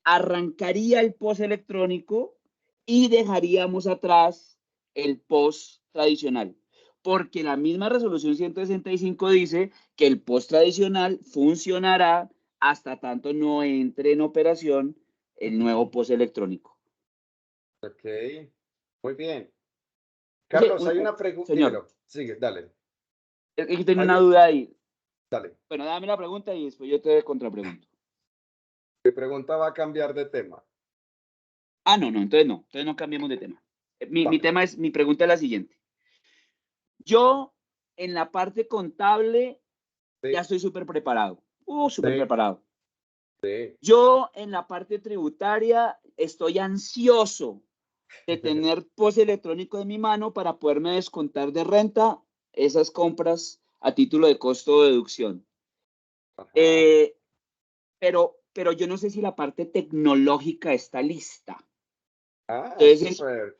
arrancaría el post electrónico y dejaríamos atrás el post tradicional. Porque la misma resolución 165 dice que el post tradicional funcionará hasta tanto no entre en operación el nuevo post electrónico. Ok, muy bien. Carlos, hay una pregunta. Señor, Sigue, dale. aquí tengo una duda ahí. Dale. Bueno, dame la pregunta y después yo te contrapregunto. Mi pregunta va a cambiar de tema. Ah, no, entonces no cambiemos de tema. Mi pregunta es la siguiente. Yo en la parte contable Sí, ya estoy súper preparado, súper sí, preparado. sí. Yo en la parte tributaria estoy ansioso de tener POS electrónico en mi mano para poderme descontar de renta esas compras a título de costo o deducción. Ajá. Pero yo no sé si la parte tecnológica está lista. Ah, Entonces, súper.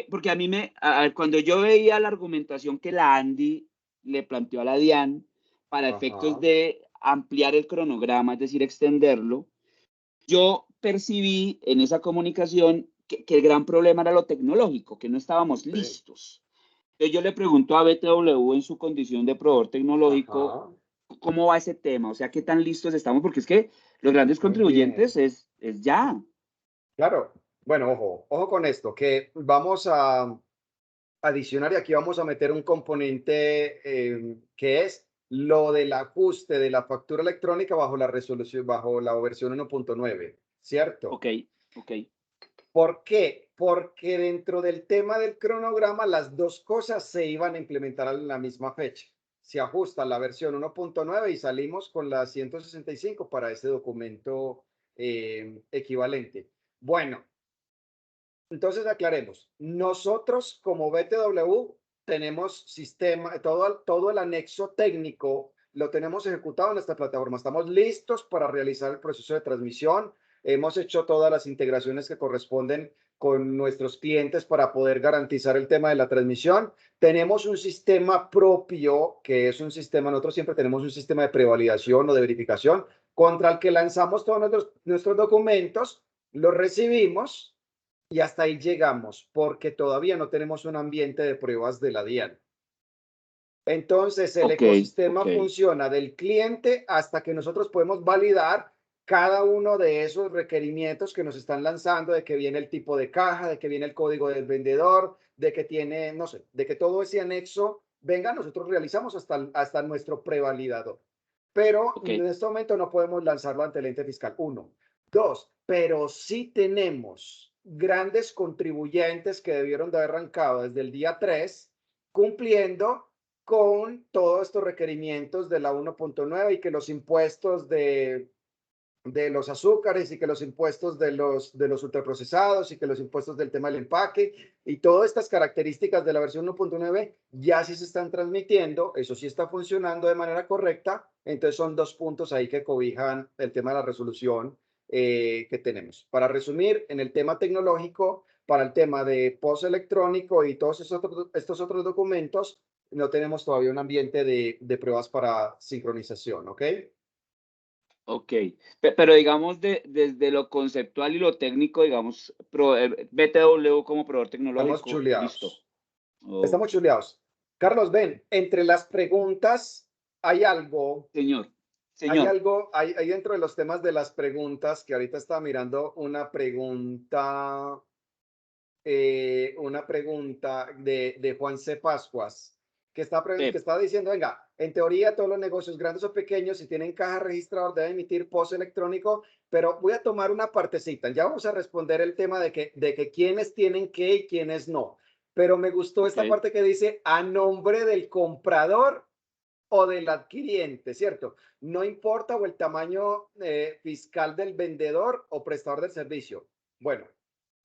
porque a mí a ver, cuando yo veía la argumentación que la Andy le planteó a la DIAN para efectos Ajá. de ampliar el cronograma, es decir, extenderlo, yo percibí en esa comunicación que el gran problema era lo tecnológico, que no estábamos Sí. listos. Entonces yo le pregunto a BTW en su condición de proveedor tecnológico, Ajá. ¿cómo va ese tema? O sea, ¿qué tan listos estamos? Porque es que los grandes Muy bien. contribuyentes es ya. Claro. Bueno, ojo con esto, que vamos a adicionar y aquí vamos a meter un componente que es lo del ajuste de la factura electrónica bajo la resolución, bajo la versión 1.9, ¿cierto? Ok, ok, ¿Por qué? Porque dentro del tema del cronograma las dos cosas se iban a implementar en la misma fecha. Se ajusta la versión 1.9 y salimos con la 165 para ese documento equivalente. Bueno, entonces aclaremos. Nosotros como BTW tenemos sistema, todo el anexo técnico lo tenemos ejecutado en esta plataforma. Estamos listos para realizar el proceso de transmisión. Hemos hecho todas las integraciones que corresponden con nuestros clientes para poder garantizar el tema de la transmisión. Tenemos un sistema propio, que es un sistema, nosotros siempre tenemos un sistema de prevalidación o de verificación contra el que lanzamos todos nuestros documentos, los recibimos y hasta ahí llegamos, porque todavía no tenemos un ambiente de pruebas de la DIAN. Entonces, el ok, ecosistema ok, funciona del cliente hasta que nosotros podemos validar cada uno de esos requerimientos que nos están lanzando, de que viene el tipo de caja, de que viene el código del vendedor, de que tiene, no sé, de que todo ese anexo venga, nosotros realizamos hasta nuestro prevalidador. Pero ok. en este momento no podemos lanzarlo ante el ente fiscal. Uno. Dos, pero sí tenemos grandes contribuyentes que debieron de haber arrancado desde el día 3 cumpliendo con todos estos requerimientos de la 1.9 y que los impuestos de los azúcares y que los impuestos de los ultraprocesados y que los impuestos del tema del empaque y todas estas características de la versión 1.9 ya sí se están transmitiendo, eso sí está funcionando de manera correcta, entonces son dos puntos ahí que cobijan el tema de la resolución que tenemos. Para resumir, en el tema tecnológico, para el tema de post electrónico y todos estos otros documentos, no tenemos todavía un ambiente de pruebas para sincronización, ¿ok? Ok, pero digamos desde lo conceptual y lo técnico, digamos, BTW como proveedor Estamos tecnológico, listo. chuleados. Ok, Estamos chuleados. Carlos, ven, entre las preguntas hay algo, señor, señor, hay dentro de los temas de las preguntas, que ahorita estaba mirando una pregunta de Juan C. Pascuas, que Pep, está diciendo, venga, en teoría todos los negocios grandes o pequeños, si tienen caja registrador, deben emitir POS electrónico, pero voy a tomar una partecita. Ya vamos a responder el tema de que quiénes tienen qué y quiénes no. Pero me gustó ok, esta parte que dice a nombre del comprador o del adquiriente, ¿cierto? No importa o el tamaño fiscal del vendedor o prestador del servicio. Bueno,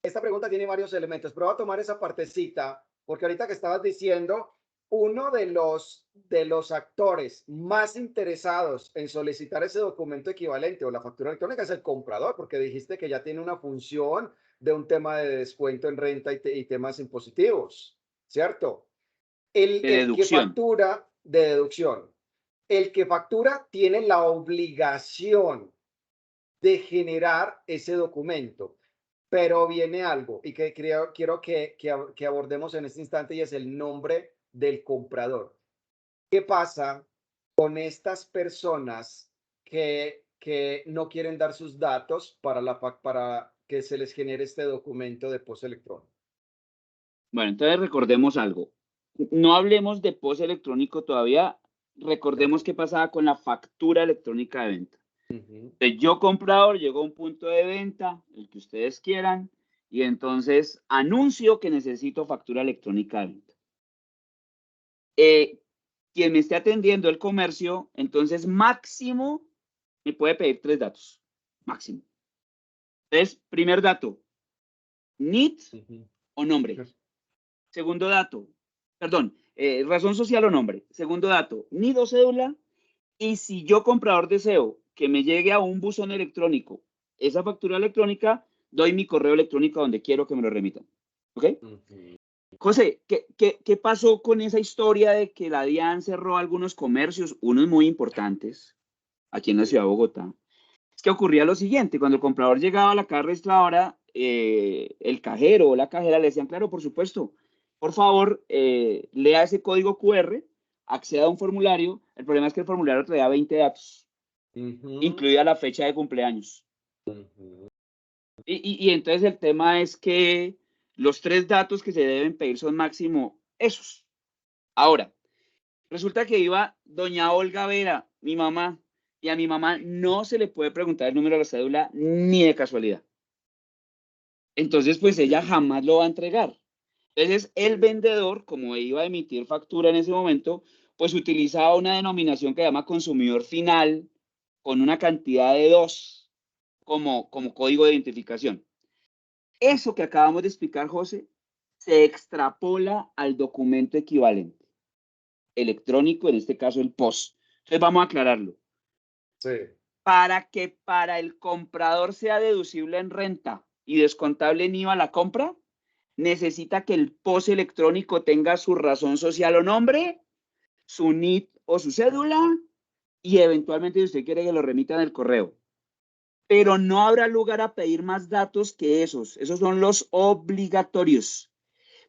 esta pregunta tiene varios elementos, pero voy a tomar esa partecita, porque ahorita que estabas diciendo, uno de los actores más interesados en solicitar ese documento equivalente o la factura electrónica es el comprador, porque dijiste que ya tiene una función de un tema de descuento en renta y temas impositivos, ¿cierto? de El que deducción. factura de deducción, el que factura tiene la obligación de generar ese documento. Pero viene algo y que quiero que abordemos en este instante y es el nombre del comprador. ¿Qué pasa con estas personas que no quieren dar sus datos para que se les genere este documento de post electrónico? Bueno, entonces recordemos algo. No hablemos de POS electrónico todavía. Recordemos Perfecto. qué pasaba con la factura electrónica de venta. Entonces, yo comprador llego a un punto de venta, el que ustedes quieran, y entonces anuncio que necesito factura electrónica de venta. Quien me esté atendiendo el comercio, entonces máximo me puede pedir 3 datos, máximo. Entonces, primer dato, NIT o nombre. Segundo dato, perdón, razón social o nombre. Segundo dato, NID o cédula. Y si yo, comprador, deseo que me llegue a un buzón electrónico esa factura electrónica, doy mi correo electrónico donde quiero que me lo remitan. ¿Ok? José, ¿qué pasó con esa historia de que la DIAN cerró algunos comercios, unos muy importantes, aquí en la ciudad de Bogotá? Es que ocurría lo siguiente: cuando el comprador llegaba a la caja registradora, el cajero o la cajera le decían, claro, por supuesto, por favor, lea ese código QR, acceda a un formulario. El problema es que el formulario traía 20 datos, incluida la fecha de cumpleaños. Y entonces el tema es que los 3 datos que se deben pedir son máximo esos. Ahora, resulta que iba doña Olga Vera, mi mamá, y a mi mamá no se le puede preguntar el número de la cédula ni de casualidad. Entonces, pues ella jamás lo va a entregar. Entonces, el vendedor, como iba a emitir factura en ese momento, pues utilizaba una denominación que se llama consumidor final con una cantidad de 2 como código de identificación. Eso que acabamos de explicar, José, se extrapola al documento equivalente electrónico, en este caso el POS. Entonces, vamos a aclararlo. Sí. Para que para el comprador sea deducible en renta y descontable en IVA la compra, necesita que el POS electrónico tenga su razón social o nombre, su NIT o su cédula, y eventualmente, si usted quiere, que lo remita en el correo. Pero no habrá lugar a pedir más datos que esos. Esos son los obligatorios.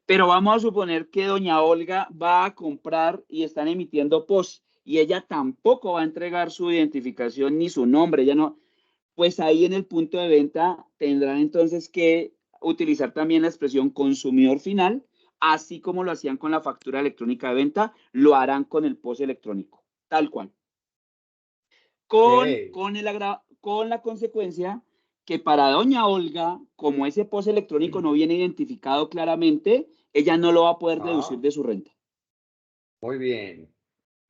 Pero vamos a suponer que doña Olga va a comprar y están emitiendo POS, y ella tampoco va a entregar su identificación ni su nombre. Ella no, pues ahí en el punto de venta tendrán entonces que utilizar también la expresión consumidor final, así como lo hacían con la factura electrónica de venta, lo harán con el POS electrónico, tal cual. Con la consecuencia que para doña Olga, como ese POS electrónico no viene identificado claramente, ella no lo va a poder deducir de su renta. Muy bien.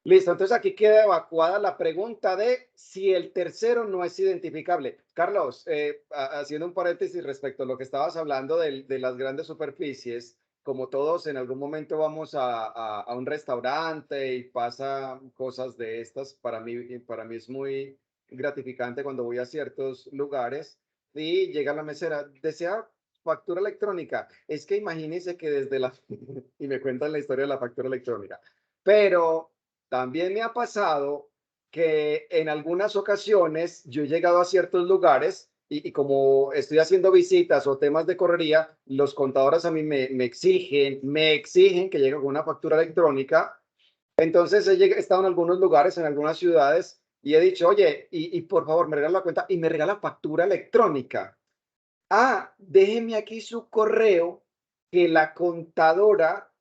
Listo, entonces aquí queda evacuada la pregunta de si el tercero no es identificable. Carlos, haciendo un paréntesis respecto a lo que estabas hablando de las grandes superficies, como todos en algún momento vamos a un restaurante y pasa cosas de estas, para mí es muy gratificante cuando voy a ciertos lugares y llega la mesera, ¿desea factura electrónica? Es que imagínense que desde la... y me cuentan la historia de la factura electrónica, pero... También me ha pasado que en algunas ocasiones yo he llegado a ciertos lugares y como estoy haciendo visitas o temas de correría, los contadores a mí me exigen que llegue con una factura electrónica. Entonces he estado en algunos lugares, en algunas ciudades, y he dicho, oye, y por favor, me regala la cuenta y me regala factura electrónica. Ah, déjeme aquí su correo que la contadora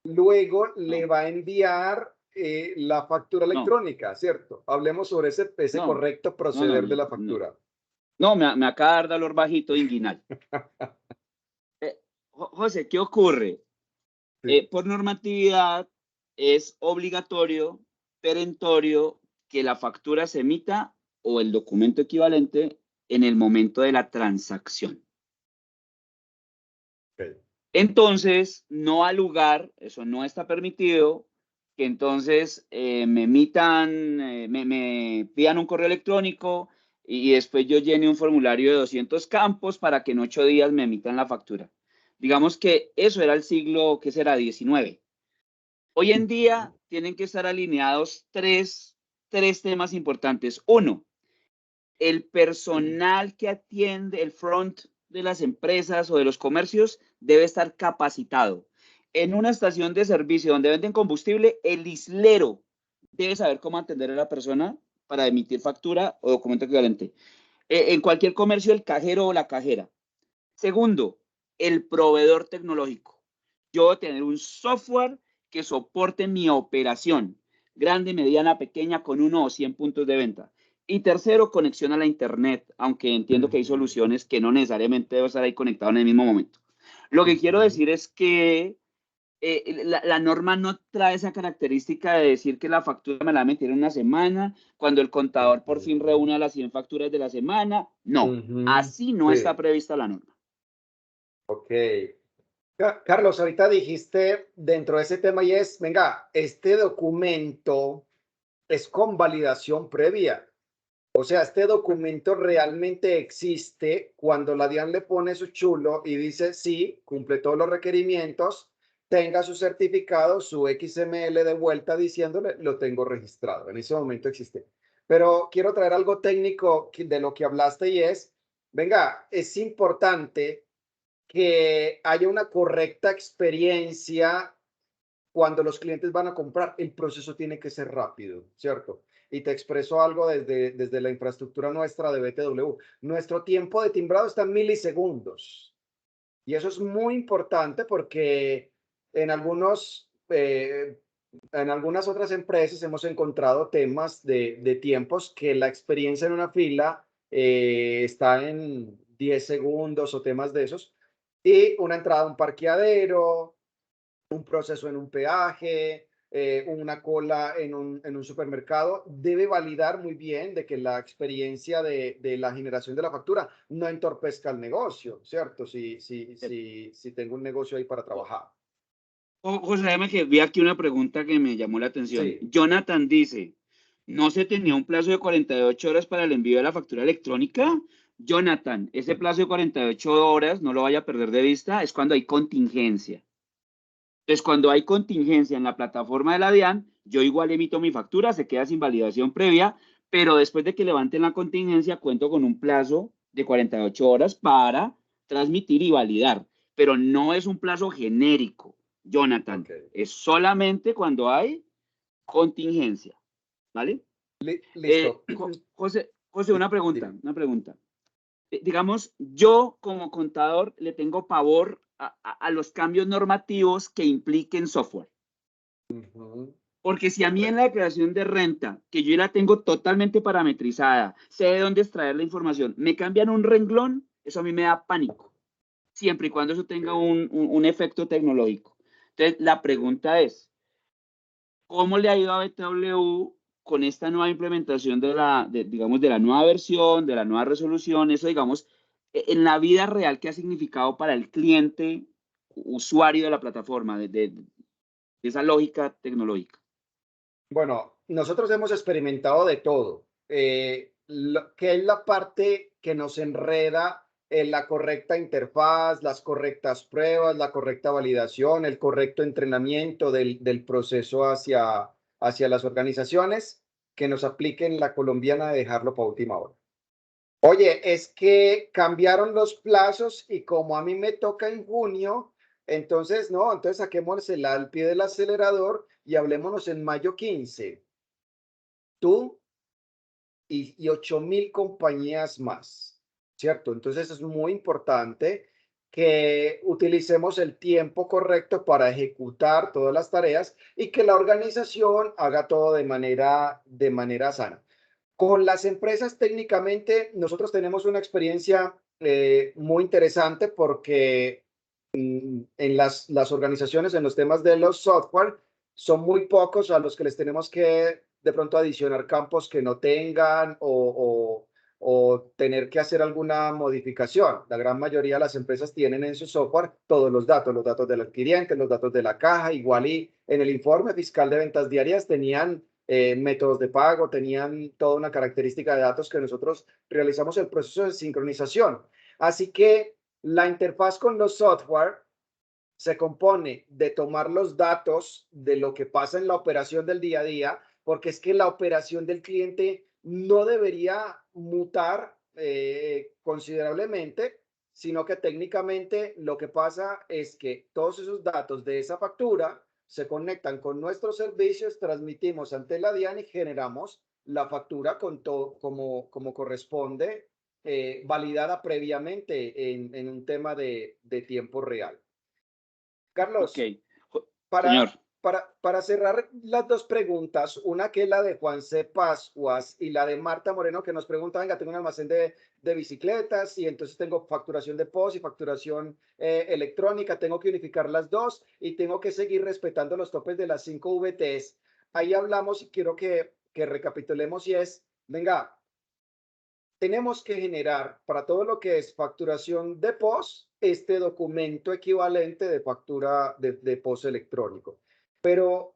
luego le va a enviar la factura electrónica, ¿cierto? Hablemos sobre ese correcto proceder de la factura. No, me acaba de dar dolor bajito de inguinal. José, ¿qué ocurre? Sí. Por normatividad es obligatorio, perentorio, que la factura se emita o el documento equivalente en el momento de la transacción. Okay. Entonces, no al lugar, eso no está permitido, que entonces me emitan, me pidan un correo electrónico y después yo llene un formulario de 200 campos para que en 8 días me emitan la factura. Digamos que eso era el siglo, ¿qué será? 19. Hoy en día tienen que estar alineados tres temas importantes. Uno, el personal que atiende el front de las empresas o de los comercios debe estar capacitado. En una estación de servicio donde venden combustible, el islero debe saber cómo atender a la persona para emitir factura o documento equivalente. En cualquier comercio, el cajero o la cajera. Segundo, el proveedor tecnológico. Yo voy a tener un software que soporte mi operación, grande, mediana, pequeña, con 1 o 100 puntos de venta. Y tercero, conexión a la internet, aunque entiendo que hay soluciones que no necesariamente debe estar ahí conectado en el mismo momento. Lo que quiero decir es que la norma no trae esa característica de decir que la factura me la metieron en una semana, cuando el contador por fin reúna las 100 facturas de la semana. No, así no está prevista la norma. Ok. Carlos, ahorita dijiste dentro de ese tema y es, venga, este documento es con validación previa. O sea, este documento realmente existe cuando la DIAN le pone su chulo y dice, sí, cumple todos los requerimientos, tenga su certificado, su XML de vuelta diciéndole, lo tengo registrado. En ese momento existe. Pero quiero traer algo técnico de lo que hablaste y es, venga, es importante que haya una correcta experiencia cuando los clientes van a comprar. El proceso tiene que ser rápido, ¿cierto? Y te expreso algo desde la infraestructura nuestra de BTW. Nuestro tiempo de timbrado está en milisegundos. Y eso es muy importante porque en algunas otras empresas hemos encontrado temas de tiempos que la experiencia en una fila está en 10 segundos o temas de esos. Y una entrada a un parqueadero, un proceso en un peaje, una cola en un supermercado, debe validar muy bien de que la experiencia de la generación de la factura no entorpezca el negocio, ¿cierto? Si tengo un negocio ahí para trabajar. José, déjame que vi aquí una pregunta que me llamó la atención. Sí. Jonathan dice, ¿no se tenía un plazo de 48 horas para el envío de la factura electrónica? Jonathan, ese plazo de 48 horas, no lo vaya a perder de vista, es cuando hay contingencia. Entonces, cuando hay contingencia en la plataforma de la DIAN, yo igual emito mi factura, se queda sin validación previa, pero después de que levanten la contingencia, cuento con un plazo de 48 horas para transmitir y validar, pero no es un plazo genérico, Jonathan. Okay. Es solamente cuando hay contingencia, ¿vale? Listo. José, una pregunta. Digamos, yo como contador le tengo pavor a los cambios normativos que impliquen software. Porque si a mí en la declaración de renta, que yo la tengo totalmente parametrizada, sé de dónde extraer la información, me cambian un renglón, eso a mí me da pánico, siempre y cuando eso tenga un efecto tecnológico. Entonces, la pregunta es, ¿cómo le ha ido a BTW con esta nueva implementación de la nueva versión, de la nueva resolución? Eso, digamos, en la vida real, ¿qué ha significado para el cliente, usuario de la plataforma, de esa lógica tecnológica? Bueno, nosotros hemos experimentado de todo. ¿Qué es la parte que nos enreda en la correcta interfaz, las correctas pruebas, la correcta validación, el correcto entrenamiento del proceso hacia las organizaciones? Que nos apliquen la colombiana de dejarlo para última hora. Oye, es que cambiaron los plazos y como a mí me toca en junio, entonces saquémosela al pie del acelerador y hablémonos en mayo 15. Tú y 8,000 compañías más, ¿cierto? Entonces es muy importante que utilicemos el tiempo correcto para ejecutar todas las tareas y que la organización haga todo de manera sana. Con las empresas técnicamente nosotros tenemos una experiencia muy interesante porque en las organizaciones, en los temas de los software, son muy pocos a los que les tenemos que de pronto adicionar campos que no tengan o tener que hacer alguna modificación. La gran mayoría de las empresas tienen en su software todos los datos del adquiriente, los datos de la caja, igual y en el informe fiscal de ventas diarias tenían métodos de pago, tenían toda una característica de datos que nosotros realizamos el proceso de sincronización. Así que la interfaz con los software se compone de tomar los datos de lo que pasa en la operación del día a día, porque es que la operación del cliente no debería mutar considerablemente, sino que técnicamente lo que pasa es que todos esos datos de esa factura se conectan con nuestros servicios, transmitimos ante la DIAN y generamos la factura con todo como corresponde, validada previamente en un tema de tiempo real. Carlos, Okay. para, Señor. para cerrar las dos preguntas, una que es la de Juan C. Pascuas y la de Marta Moreno, que nos pregunta, venga, tengo un almacén de bicicletas y entonces tengo facturación de POS y facturación electrónica, tengo que unificar las dos y tengo que seguir respetando los topes de las 5 VTs. Ahí hablamos y quiero que recapitulemos y es, venga, tenemos que generar para todo lo que es facturación de POS, este documento equivalente de factura de POS electrónico. Pero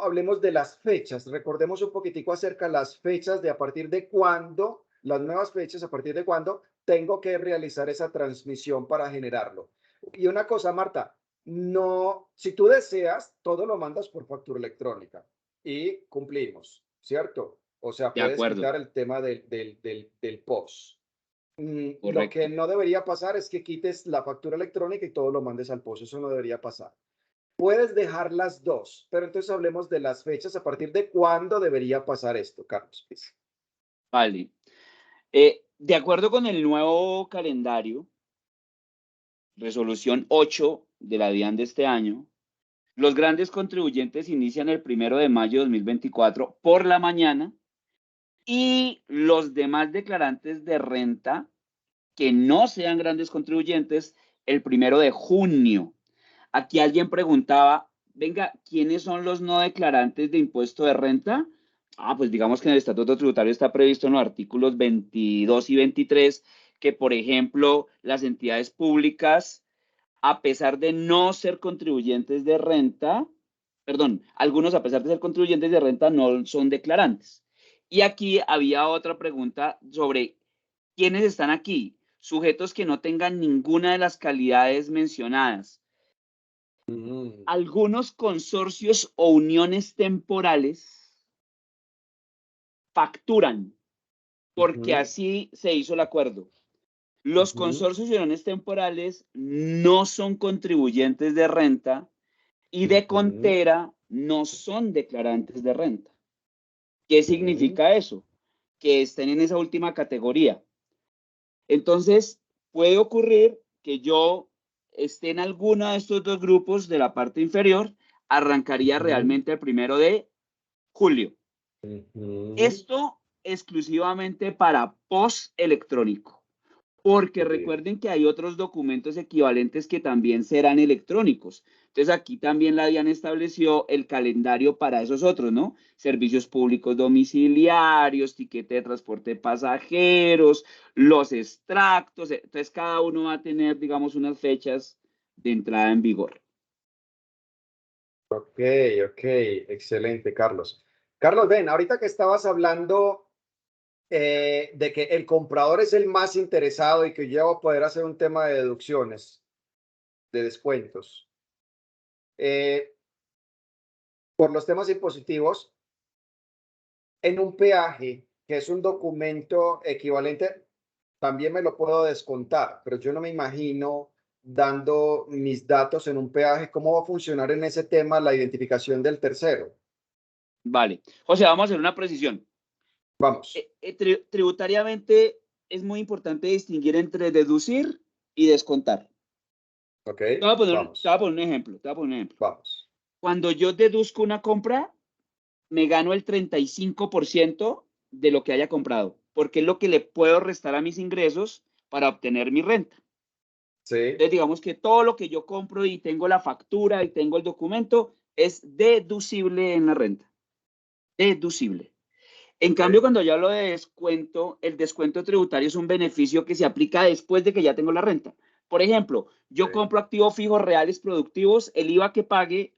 hablemos de las fechas. Recordemos un poquitico acerca de las fechas de a partir de cuándo, las nuevas fechas, a partir de cuándo tengo que realizar esa transmisión para generarlo. Y una cosa, Marta, no, si tú deseas, todo lo mandas por factura electrónica y cumplimos, ¿cierto? O sea, De puedes acuerdo, quitar el tema del POS. Lo que correcto. no debería pasar es que quites la factura electrónica y todo lo mandes al POS. Eso no debería pasar. Puedes dejar las dos, pero entonces hablemos de las fechas. ¿A partir de cuándo debería pasar esto, Carlos? Vale. De acuerdo con el nuevo calendario, resolución 8 de la DIAN de este año, los grandes contribuyentes inician el 1 de mayo de 2024 por la mañana y los demás declarantes de renta que no sean grandes contribuyentes el 1 de junio. Aquí alguien preguntaba, venga, ¿quiénes son los no declarantes de impuesto de renta? Pues digamos que en el Estatuto Tributario está previsto en los artículos 22 y 23 que, por ejemplo, las entidades públicas, a pesar de no ser contribuyentes de renta, perdón, algunos a pesar de ser contribuyentes de renta no son declarantes. Y aquí había otra pregunta sobre quiénes están aquí, sujetos que no tengan ninguna de las calidades mencionadas. Algunos consorcios o uniones temporales facturan, porque así se hizo el acuerdo. Los consorcios y uniones temporales no son contribuyentes de renta y de contera no son declarantes de renta. ¿Qué significa eso? Que estén en esa última categoría. Entonces, puede ocurrir que yo esté en alguno de estos dos grupos de la parte inferior, arrancaría realmente el 1 de julio. Esto exclusivamente para POS electrónico, porque recuerden que hay otros documentos equivalentes que también serán electrónicos. Entonces, aquí también la DIAN estableció el calendario para esos otros, ¿no? Servicios públicos domiciliarios, tiquete de transporte de pasajeros, los extractos. Entonces, cada uno va a tener, digamos, unas fechas de entrada en vigor. Ok, excelente, Carlos. Carlos, ven, ahorita que estabas hablando de que el comprador es el más interesado y que yo voy a poder hacer un tema de deducciones, de descuentos. Por los temas impositivos, en un peaje, que es un documento equivalente, también me lo puedo descontar, pero yo no me imagino dando mis datos en un peaje, ¿cómo va a funcionar en ese tema la identificación del tercero? Vale. José, vamos a hacer una precisión. Vamos. Tributariamente es muy importante distinguir entre deducir y descontar. Ok, Te voy a vamos. poner un ejemplo. Vamos. Cuando yo deduzco una compra, me gano el 35% de lo que haya comprado, porque es lo que le puedo restar a mis ingresos para obtener mi renta. Sí. Entonces, digamos que todo lo que yo compro y tengo la factura y tengo el documento es deducible en la renta. Deducible. En cambio, cuando yo hablo de descuento, el descuento tributario es un beneficio que se aplica después de que ya tengo la renta. Por ejemplo, yo compro activos fijos reales productivos, el IVA que pague,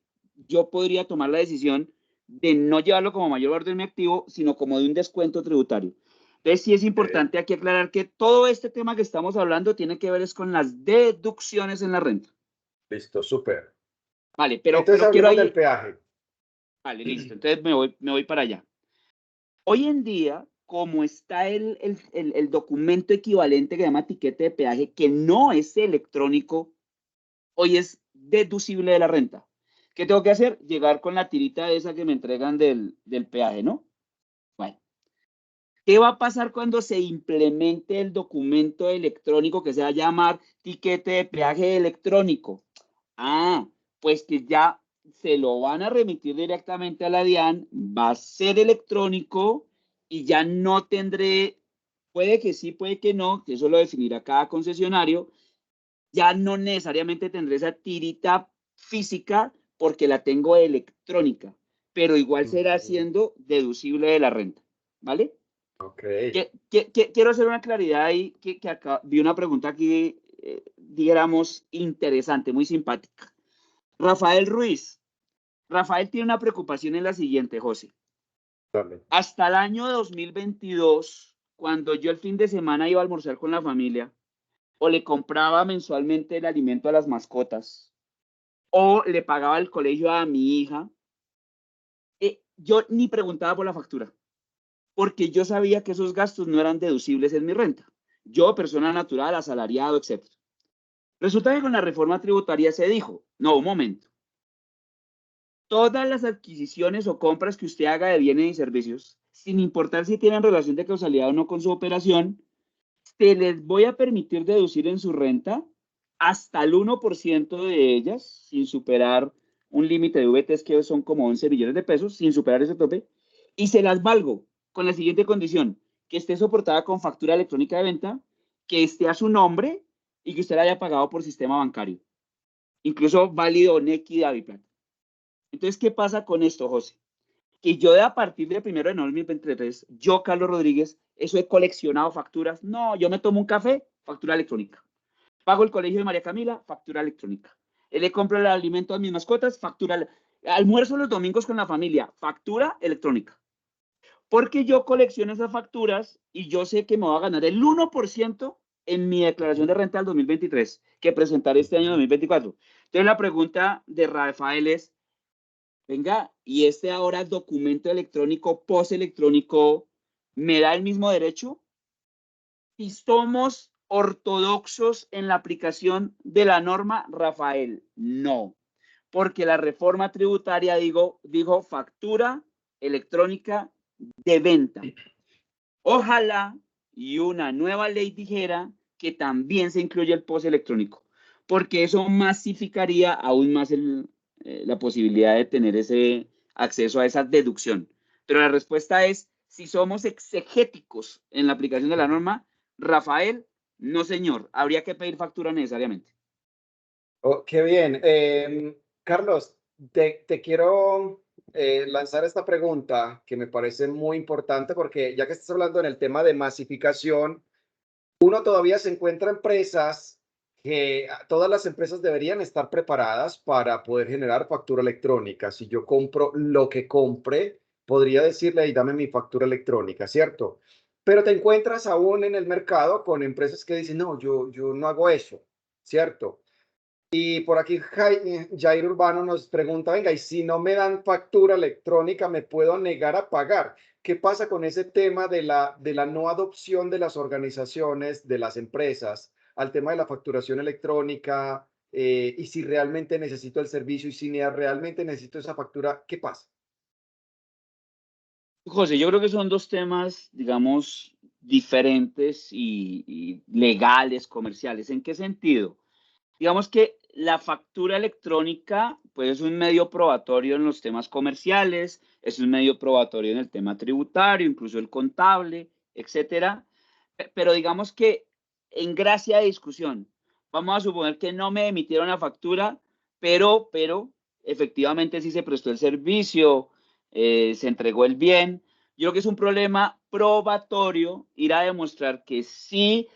yo podría tomar la decisión de no llevarlo como mayor valor de mi activo, sino como de un descuento tributario. Entonces, sí es importante aquí aclarar que todo este tema que estamos hablando tiene que ver es con las deducciones en la renta. Listo, súper. Vale, pero Entonces quiero hablemos ahí... del peaje. Vale, listo. Entonces me voy para allá. Hoy en día, como está el documento equivalente que se llama tiquete de peaje, que no es electrónico, hoy es deducible de la renta. ¿Qué tengo que hacer? Llegar con la tirita esa que me entregan del peaje, ¿no? Bueno, ¿qué va a pasar cuando se implemente el documento electrónico que se va a llamar tiquete de peaje electrónico? Pues que ya se lo van a remitir directamente a la DIAN, va a ser electrónico y ya no tendré, puede que sí, puede que no, que eso lo definirá cada concesionario, ya no necesariamente tendré esa tirita física porque la tengo electrónica, pero igual será siendo deducible de la renta, ¿vale? Ok. Quiero hacer una claridad ahí, que acá vi una pregunta aquí, dijéramos, interesante, muy simpática. Rafael Ruiz. Rafael tiene una preocupación en la siguiente, José. Dale. Hasta el año 2022, cuando yo el fin de semana iba a almorzar con la familia, o le compraba mensualmente el alimento a las mascotas, o le pagaba el colegio a mi hija, yo ni preguntaba por la factura, porque yo sabía que esos gastos no eran deducibles en mi renta. Yo, persona natural, asalariado, etc. Resulta que con la reforma tributaria se dijo, no, un momento, todas las adquisiciones o compras que usted haga de bienes y servicios, sin importar si tienen relación de causalidad o no con su operación, se les voy a permitir deducir en su renta hasta el 1% de ellas, sin superar un límite de VTs que son como 11 millones de pesos, sin superar ese tope, y se las valgo con la siguiente condición, que esté soportada con factura electrónica de venta, que esté a su nombre y que usted la haya pagado por sistema bancario, incluso válido NEC y Daviplata. Entonces, ¿qué pasa con esto, José? Que yo a partir del 1 de enero de 2023, yo, Carlos Rodríguez, eso he coleccionado facturas. No, yo me tomo un café, factura electrónica. Pago el colegio de María Camila, factura electrónica. Le compro el alimento a mis mascotas, factura. Almuerzo los domingos con la familia, factura electrónica. Porque yo colecciono esas facturas y yo sé que me va a ganar el 1% en mi declaración de renta del 2023, que presentaré este año 2024. Entonces, la pregunta de Rafael es, venga, y este ahora documento electrónico, post electrónico, ¿me da el mismo derecho? Si somos ortodoxos en la aplicación de la norma, Rafael, no, porque la reforma tributaria dijo factura electrónica de venta. Ojalá y una nueva ley dijera que también se incluye el post electrónico, porque eso masificaría aún más la posibilidad de tener ese acceso a esa deducción. Pero la respuesta es, si somos exegéticos en la aplicación de la norma, Rafael, no señor, habría que pedir factura necesariamente. Oh, qué bien. Carlos, te quiero lanzar esta pregunta que me parece muy importante porque ya que estás hablando en el tema de masificación, uno todavía se encuentra empresas que todas las empresas deberían estar preparadas para poder generar factura electrónica. Si yo compro lo que compre, podría decirle, y dame mi factura electrónica, ¿cierto? Pero te encuentras aún en el mercado con empresas que dicen, no, yo no hago eso, ¿cierto? Y por aquí Jair Urbano nos pregunta, venga, y si no me dan factura electrónica, ¿me puedo negar a pagar? ¿Qué pasa con ese tema de la no adopción de las organizaciones, de las empresas, al tema de la facturación electrónica? Y si realmente necesito el servicio y si realmente necesito esa factura, ¿qué pasa? José, yo creo que son dos temas, digamos, diferentes y legales, comerciales. ¿En qué sentido? Digamos que la factura electrónica, pues es un medio probatorio en los temas comerciales, es un medio probatorio en el tema tributario, incluso el contable, etcétera. Pero digamos que en gracia de discusión, vamos a suponer que no me emitieron la factura, pero efectivamente sí se prestó el servicio, se entregó el bien. Yo creo que es un problema probatorio ir a demostrar que sí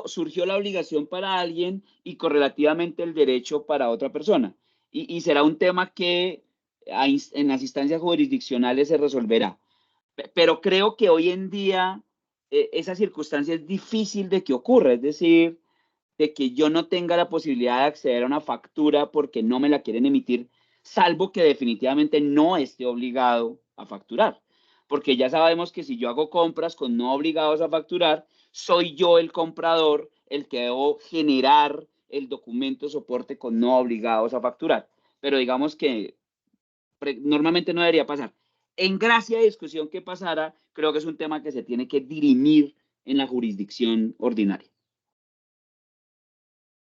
surgió la obligación para alguien y correlativamente el derecho para otra persona. Y será un tema que en las instancias jurisdiccionales se resolverá. Pero creo que hoy en día esa circunstancia es difícil de que ocurra, es decir, de que yo no tenga la posibilidad de acceder a una factura porque no me la quieren emitir, salvo que definitivamente no esté obligado a facturar. Porque ya sabemos que si yo hago compras con no obligados a facturar, soy yo el comprador el que debo generar el documento soporte con no obligados a facturar. Pero digamos que normalmente no debería pasar. En gracia de discusión que pasara, creo que es un tema que se tiene que dirimir en la jurisdicción ordinaria.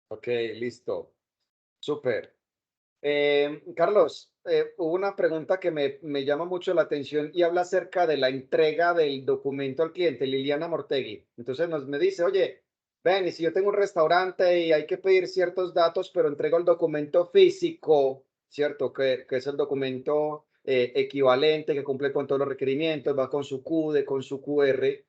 Ok, listo. Súper. Carlos, hubo una pregunta que me llama mucho la atención y habla acerca de la entrega del documento al cliente, Liliana Mortegui. Entonces me dice, oye, ven, y si yo tengo un restaurante y hay que pedir ciertos datos, pero entrego el documento físico, ¿cierto? Que es el documento equivalente, que cumple con todos los requerimientos, va con su CUDE, con su QR.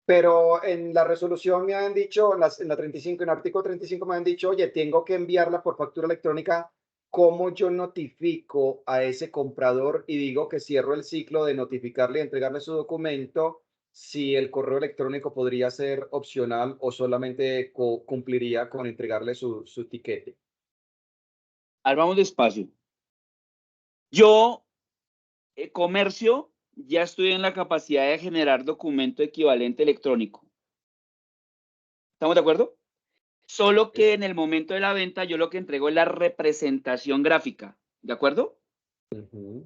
Pero en la resolución me han dicho, en la 35, en el artículo 35 me han dicho, oye, tengo que enviarla por factura electrónica. ¿Cómo yo notifico a ese comprador y digo que cierro el ciclo de notificarle y entregarle su documento, si el correo electrónico podría ser opcional o solamente cumpliría con entregarle su tiquete? Ahora vamos despacio. Yo, comercio, ya estoy en la capacidad de generar documento equivalente electrónico. ¿Estamos de acuerdo? Solo que en el momento de la venta yo lo que entrego es la representación gráfica. ¿De acuerdo? Ujú.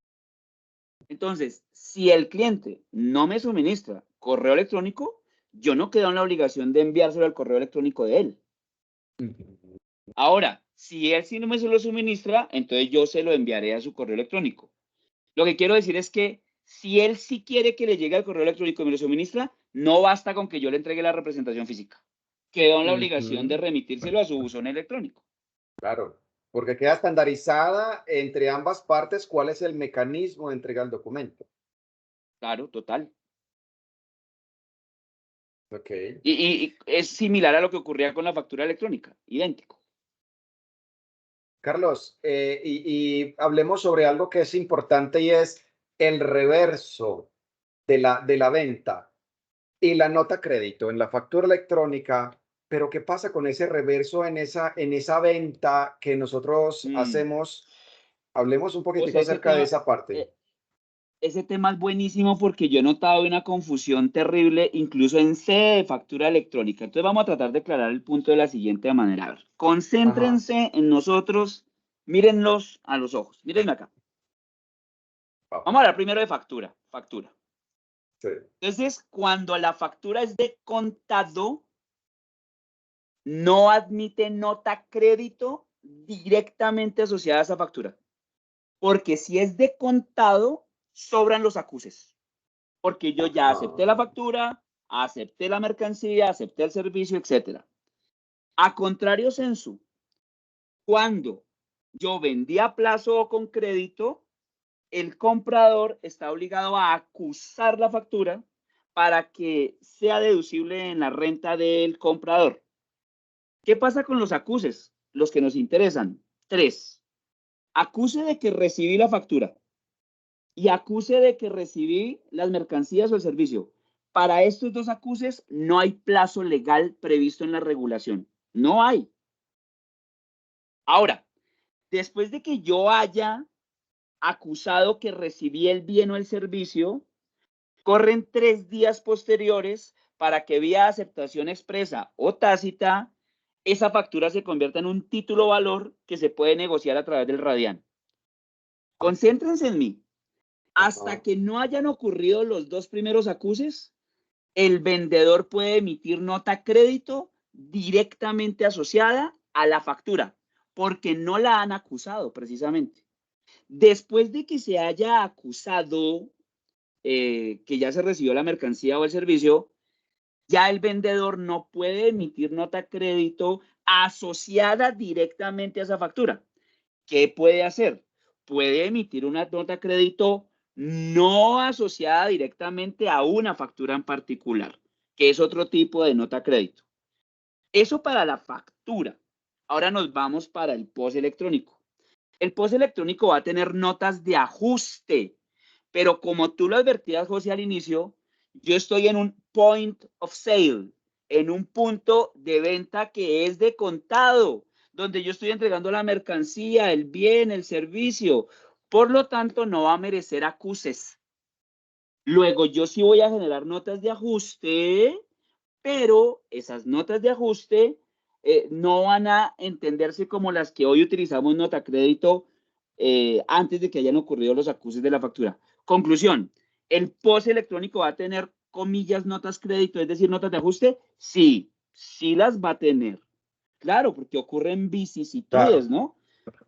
Entonces, si el cliente no me suministra correo electrónico, yo no quedo en la obligación de enviárselo al correo electrónico de él. Ujú. Ahora, si él sí no me se lo suministra, entonces yo se lo enviaré a su correo electrónico. Lo que quiero decir es que si él sí quiere que le llegue al correo electrónico y me lo suministra, no basta con que yo le entregue la representación física. Quedo en la obligación de Ujú. remitírselo a su buzón electrónico. Claro, porque queda estandarizada entre ambas partes cuál es el mecanismo de entrega del documento. Claro, total. Ok. Y es similar a lo que ocurría con la factura electrónica, idéntico. Carlos, y hablemos sobre algo que es importante y es el reverso de la venta y la nota crédito en la factura electrónica. Pero ¿qué pasa con ese reverso en esa venta que nosotros hacemos? Hablemos un O poquitico sea, acerca de esa parte. ese tema es buenísimo porque yo he notado una confusión terrible, incluso en sede de factura electrónica. Entonces vamos a tratar de aclarar el punto de la siguiente manera. A ver, Ajá. concéntrense en nosotros, mírenlos a los ojos, mírenme acá. Wow. Vamos a hablar primero de factura. Factura. Sí. Entonces, cuando la factura es de contado, no admite nota crédito directamente asociada a esa factura. Porque si es de contado, sobran los acuses. Porque yo ya acepté la Ah. factura, acepté la mercancía, acepté el servicio, etc. A contrario, Sensu, cuando yo vendí a plazo o con crédito, el comprador está obligado a acusar la factura para que sea deducible en la renta del comprador. ¿Qué pasa con los acuses? Los que nos interesan. 3. Acuse de que recibí la factura y acuse de que recibí las mercancías o el servicio. Para estos dos acuses no hay plazo legal previsto en la regulación. No hay. Ahora, después de que yo haya acusado que recibí el bien o el servicio, corren 3 días posteriores para que vía aceptación expresa o tácita, esa factura se convierta en un título valor que se puede negociar a través del Radian. Concéntrense en mí. Hasta Ajá. que no hayan ocurrido los dos primeros acuses, el vendedor puede emitir nota crédito directamente asociada a la factura, porque no la han acusado precisamente. Después de que se haya acusado que ya se recibió la mercancía o el servicio, ya el vendedor no puede emitir nota crédito asociada directamente a esa factura. ¿Qué puede hacer? Puede emitir una nota crédito no asociada directamente a una factura en particular, que es otro tipo de nota crédito. Eso para la factura. Ahora nos vamos para el POS electrónico. El POS electrónico va a tener notas de ajuste, pero como tú lo advertías, José, al inicio, yo estoy en un point of sale, en un punto de venta que es de contado, donde yo estoy entregando la mercancía, el bien, el servicio. Por lo tanto, no va a merecer acuses. Luego, yo sí voy a generar notas de ajuste, pero esas notas de ajuste no van a entenderse como las que hoy utilizamos nota crédito antes de que hayan ocurrido los acuses de la factura. Conclusión, ¿el POS electrónico va a tener comillas notas crédito, es decir, notas de ajuste? Sí, sí las va a tener. Claro, porque ocurren vicisitudes, Claro, ¿no?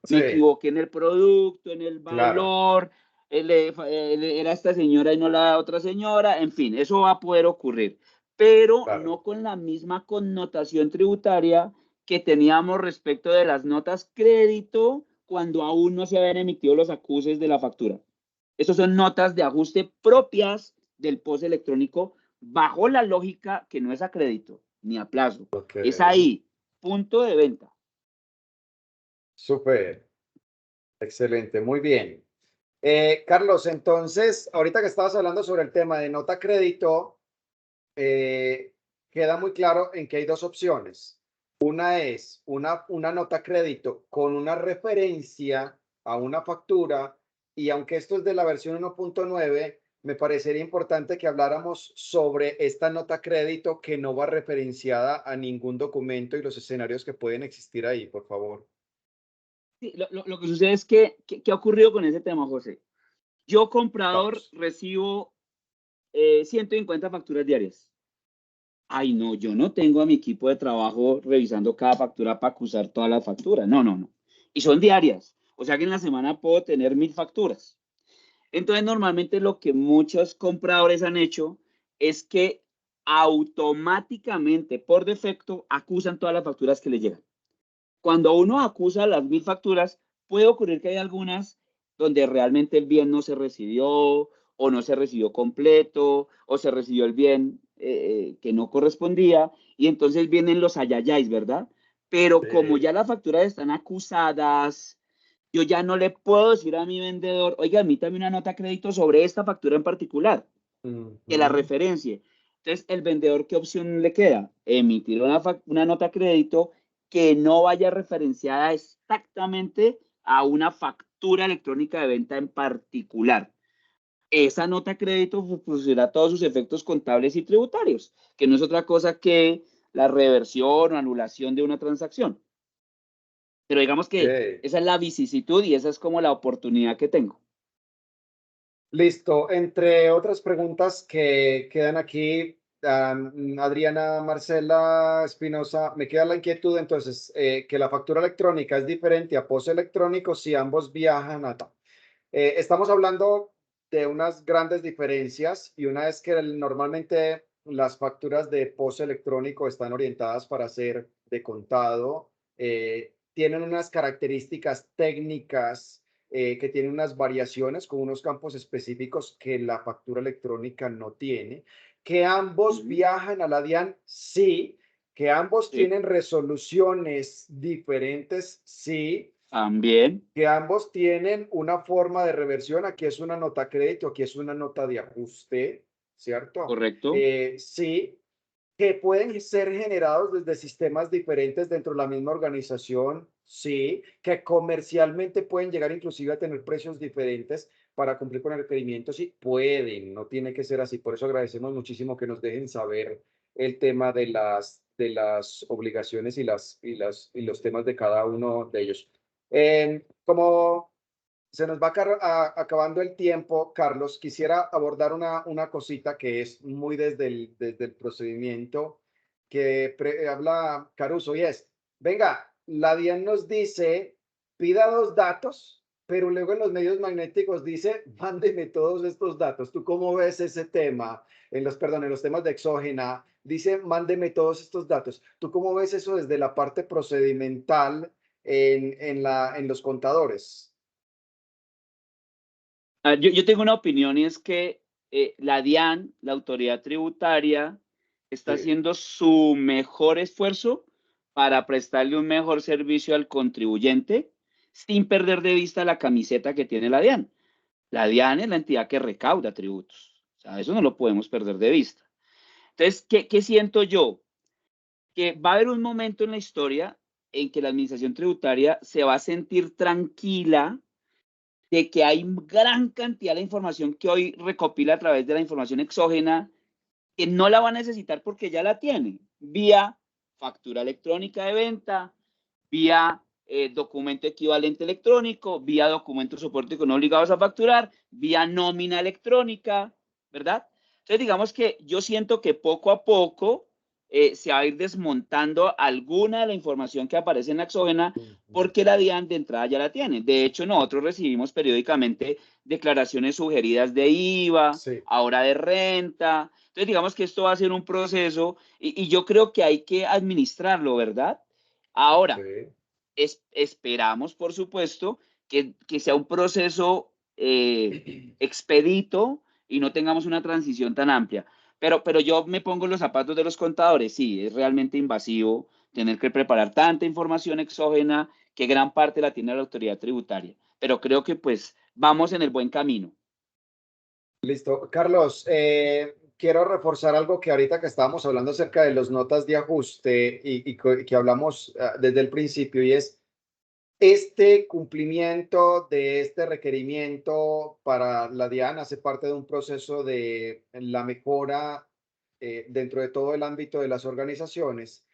Sí, Me equivoqué en el producto, en el claro. valor, era esta señora y no la otra señora, en fin, eso va a poder ocurrir, pero Claro. no con la misma connotación tributaria que teníamos respecto de las notas crédito cuando aún no se habían emitido los acuses de la factura. Esas son notas de ajuste propias del POS electrónico bajo la lógica que no es a crédito ni a plazo. Ok. Es ahí, punto de venta. Súper. Excelente. Muy bien. Carlos, entonces, ahorita que estabas hablando sobre el tema de nota crédito, queda muy claro en que hay dos opciones. Una es una nota crédito con una referencia a una factura y aunque esto es de la versión 1.9, me parecería importante que habláramos sobre esta nota crédito que no va referenciada a ningún documento y los escenarios que pueden existir ahí, por favor. Sí, lo que sucede es que, ¿qué ha ocurrido con ese tema, José? Yo, comprador, Vamos. recibo 150 facturas diarias. Ay, no, yo no tengo a mi equipo de trabajo revisando cada factura para acusar todas las facturas. No, no, no. Y son diarias. O sea que en la semana puedo tener 1000 facturas. Entonces, normalmente lo que muchos compradores han hecho es que automáticamente, por defecto, acusan todas las facturas que les llegan. Cuando uno acusa las 1000 facturas, puede ocurrir que hay algunas donde realmente el bien no se recibió o no se recibió completo o se recibió el bien que no correspondía y entonces vienen los ayayáis, ¿verdad? Pero como Sí. ya las facturas están acusadas, yo ya no le puedo decir a mi vendedor, oiga, admítame una nota de crédito sobre esta factura en particular, que la Ujú. referencie. Entonces, el vendedor, ¿qué opción le queda? Emitir una nota de crédito que no vaya referenciada exactamente a una factura electrónica de venta en particular. Esa nota de crédito producirá todos sus efectos contables y tributarios, que no es otra cosa que la reversión o anulación de una transacción. Pero digamos que Ok. esa es la vicisitud y esa es como la oportunidad que tengo. Listo. Entre otras preguntas que quedan aquí, Adriana Marcela Espinosa, me queda la inquietud entonces, que la factura electrónica es diferente a POS electrónico si ambos viajan a... estamos hablando de unas grandes diferencias y una es que normalmente las facturas de POS electrónico están orientadas para ser de contado, tienen unas características técnicas que tienen unas variaciones con unos campos específicos que la factura electrónica no tiene, que ambos Ujú. viajan a la DIAN, sí, que ambos Sí, tienen resoluciones diferentes, sí, también, que ambos tienen una forma de reversión, aquí es una nota crédito, aquí es una nota de ajuste, ¿cierto? correcto. Sí, que pueden ser generados desde sistemas diferentes dentro de la misma organización, sí, que comercialmente pueden llegar inclusive a tener precios diferentes para cumplir con el requerimiento, sí, pueden, no tiene que ser así. Por eso agradecemos muchísimo que nos dejen saber el tema de las obligaciones y los temas de cada uno de ellos. Como se nos va acabando el tiempo, Carlos, quisiera abordar una cosita que es muy desde el procedimiento que habla Caruso y es, venga, la DIAN nos dice, pida dos datos, pero luego en los medios magnéticos dice, mándeme todos estos datos. ¿Tú cómo ves ese tema? En los temas de exógena, dice, mándeme todos estos datos. ¿Tú cómo ves eso desde la parte procedimental en los contadores? Yo tengo una opinión y es que la DIAN, la autoridad tributaria, está Sí. haciendo su mejor esfuerzo para prestarle un mejor servicio al contribuyente sin perder de vista la camiseta que tiene la DIAN. La DIAN es la entidad que recauda tributos. O sea, eso no lo podemos perder de vista. Entonces, ¿qué siento yo? Que va a haber un momento en la historia en que la administración tributaria se va a sentir tranquila de que hay gran cantidad de información que hoy recopila a través de la información exógena que no la va a necesitar porque ya la tiene, vía factura electrónica de venta, vía documento equivalente electrónico, vía documento soporte que no obligados a facturar, vía nómina electrónica, ¿verdad? Entonces, digamos que yo siento que poco a poco se va a ir desmontando alguna de la información que aparece en la exógena, porque la DIAN de entrada ya la tiene. De hecho, nosotros recibimos periódicamente declaraciones sugeridas de IVA, Sí. ahora de renta. Entonces, digamos que esto va a ser un proceso y yo creo que hay que administrarlo, ¿verdad? Ahora, Sí. esperamos, por supuesto, que sea un proceso expedito y no tengamos una transición tan amplia. Pero yo me pongo los zapatos de los contadores. Sí, es realmente invasivo tener que preparar tanta información exógena que gran parte la tiene la autoridad tributaria. Pero creo que pues vamos en el buen camino. Listo. Carlos, quiero reforzar algo que ahorita que estábamos hablando acerca de las notas de ajuste y que hablamos desde el principio, y es este cumplimiento de este requerimiento para la DIAN hace parte de un proceso de la mejora dentro de todo el ámbito de las organizaciones.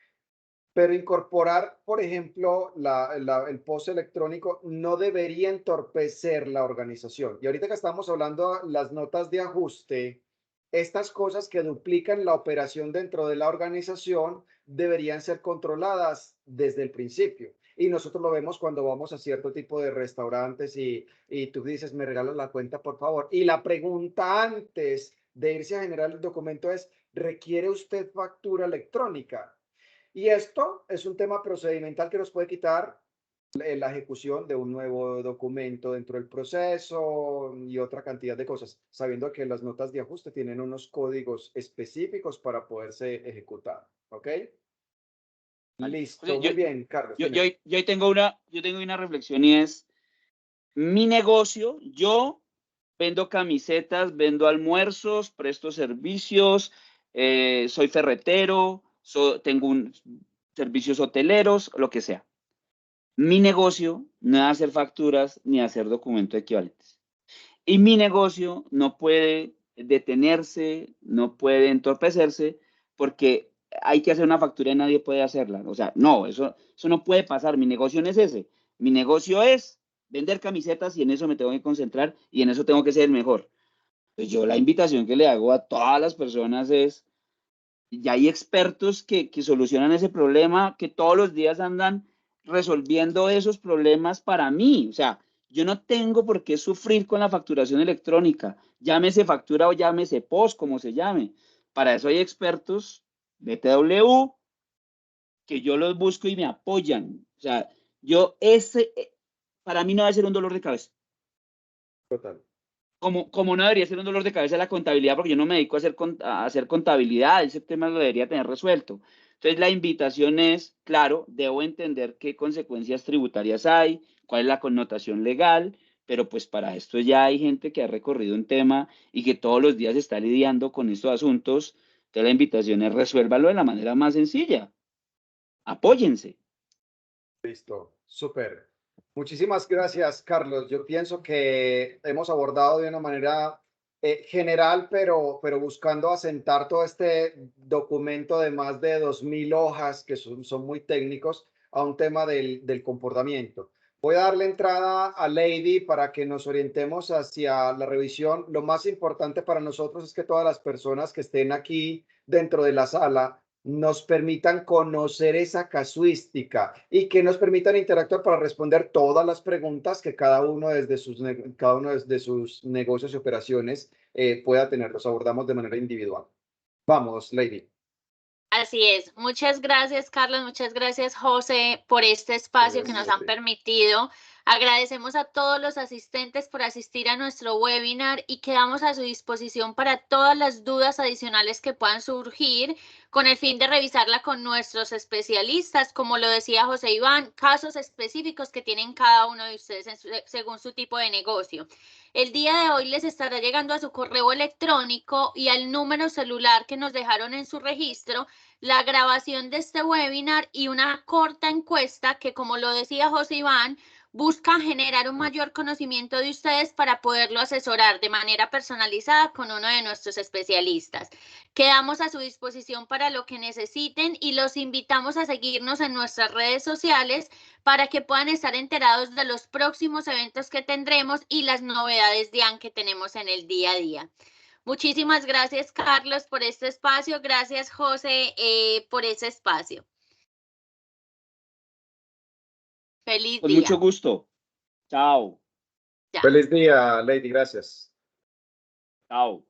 Pero incorporar, por ejemplo, el POS electrónico no debería entorpecer la organización. Y ahorita que estamos hablando las notas de ajuste, estas cosas que duplican la operación dentro de la organización deberían ser controladas desde el principio. Y nosotros lo vemos cuando vamos a cierto tipo de restaurantes y tú dices, me regalas la cuenta, por favor. Y la pregunta antes de irse a generar el documento es, ¿requiere usted factura electrónica? Y esto es un tema procedimental que nos puede quitar la ejecución de un nuevo documento dentro del proceso y otra cantidad de cosas, sabiendo que las notas de ajuste tienen unos códigos específicos para poderse ejecutar. ¿Ok? Vale. Listo, José, muy bien, Carlos. yo ahí tengo una reflexión y es mi negocio. Yo vendo camisetas, vendo almuerzos, presto servicios, soy ferretero, tengo servicios hoteleros, lo que sea. Mi negocio no es hacer facturas ni hacer documentos equivalentes. Y mi negocio no puede detenerse, no puede entorpecerse, porque hay que hacer una factura y nadie puede hacerla. O sea, no, eso no puede pasar. Mi negocio no es ese. Mi negocio es vender camisetas y en eso me tengo que concentrar y en eso tengo que ser el mejor. Pues yo la invitación que le hago a todas las personas es, ya hay expertos que solucionan ese problema, que todos los días andan resolviendo esos problemas para mí. O sea, yo no tengo por qué sufrir con la facturación electrónica, llámese factura o llámese POS, como se llame. Para eso hay expertos de TW que yo los busco y me apoyan. O sea, para mí no debe ser un dolor de cabeza. Total. Como no debería ser un dolor de cabeza la contabilidad, porque yo no me dedico a hacer contabilidad, ese tema lo debería tener resuelto. Entonces, la invitación es, claro, debo entender qué consecuencias tributarias hay, cuál es la connotación legal, pero pues para esto ya hay gente que ha recorrido un tema y que todos los días está lidiando con estos asuntos. Entonces, la invitación es resuélvalo de la manera más sencilla. Apóyense. Listo, súper. Muchísimas gracias, Carlos. Yo pienso que hemos abordado de una manera general, pero buscando asentar todo este documento de más de 2000 hojas que son muy técnicos a un tema del comportamiento. Voy a darle entrada a Lady para que nos orientemos hacia la revisión. Lo más importante para nosotros es que todas las personas que estén aquí dentro de la sala nos permitan conocer esa casuística y que nos permitan interactuar para responder todas las preguntas que cada uno desde sus negocios y operaciones pueda tener. Los abordamos de manera individual. Vamos, Lady. Así es. Muchas gracias, Carlos. Muchas gracias, José, por este espacio que nos han permitido. Agradecemos a todos los asistentes por asistir a nuestro webinar y quedamos a su disposición para todas las dudas adicionales que puedan surgir con el fin de revisarla con nuestros especialistas, como lo decía José Iván, casos específicos que tienen cada uno de ustedes según su tipo de negocio. El día de hoy les estará llegando a su correo electrónico y al número celular que nos dejaron en su registro la grabación de este webinar y una corta encuesta que, como lo decía José Iván, busca generar un mayor conocimiento de ustedes para poderlo asesorar de manera personalizada con uno de nuestros especialistas. Quedamos a su disposición para lo que necesiten y los invitamos a seguirnos en nuestras redes sociales para que puedan estar enterados de los próximos eventos que tendremos y las novedades DIAN que tenemos en el día a día. Muchísimas gracias, Carlos, por este espacio. Gracias, José, por ese espacio. Feliz Con día. mucho gusto. Chao. Ya. Feliz día, Lady, gracias. Chao.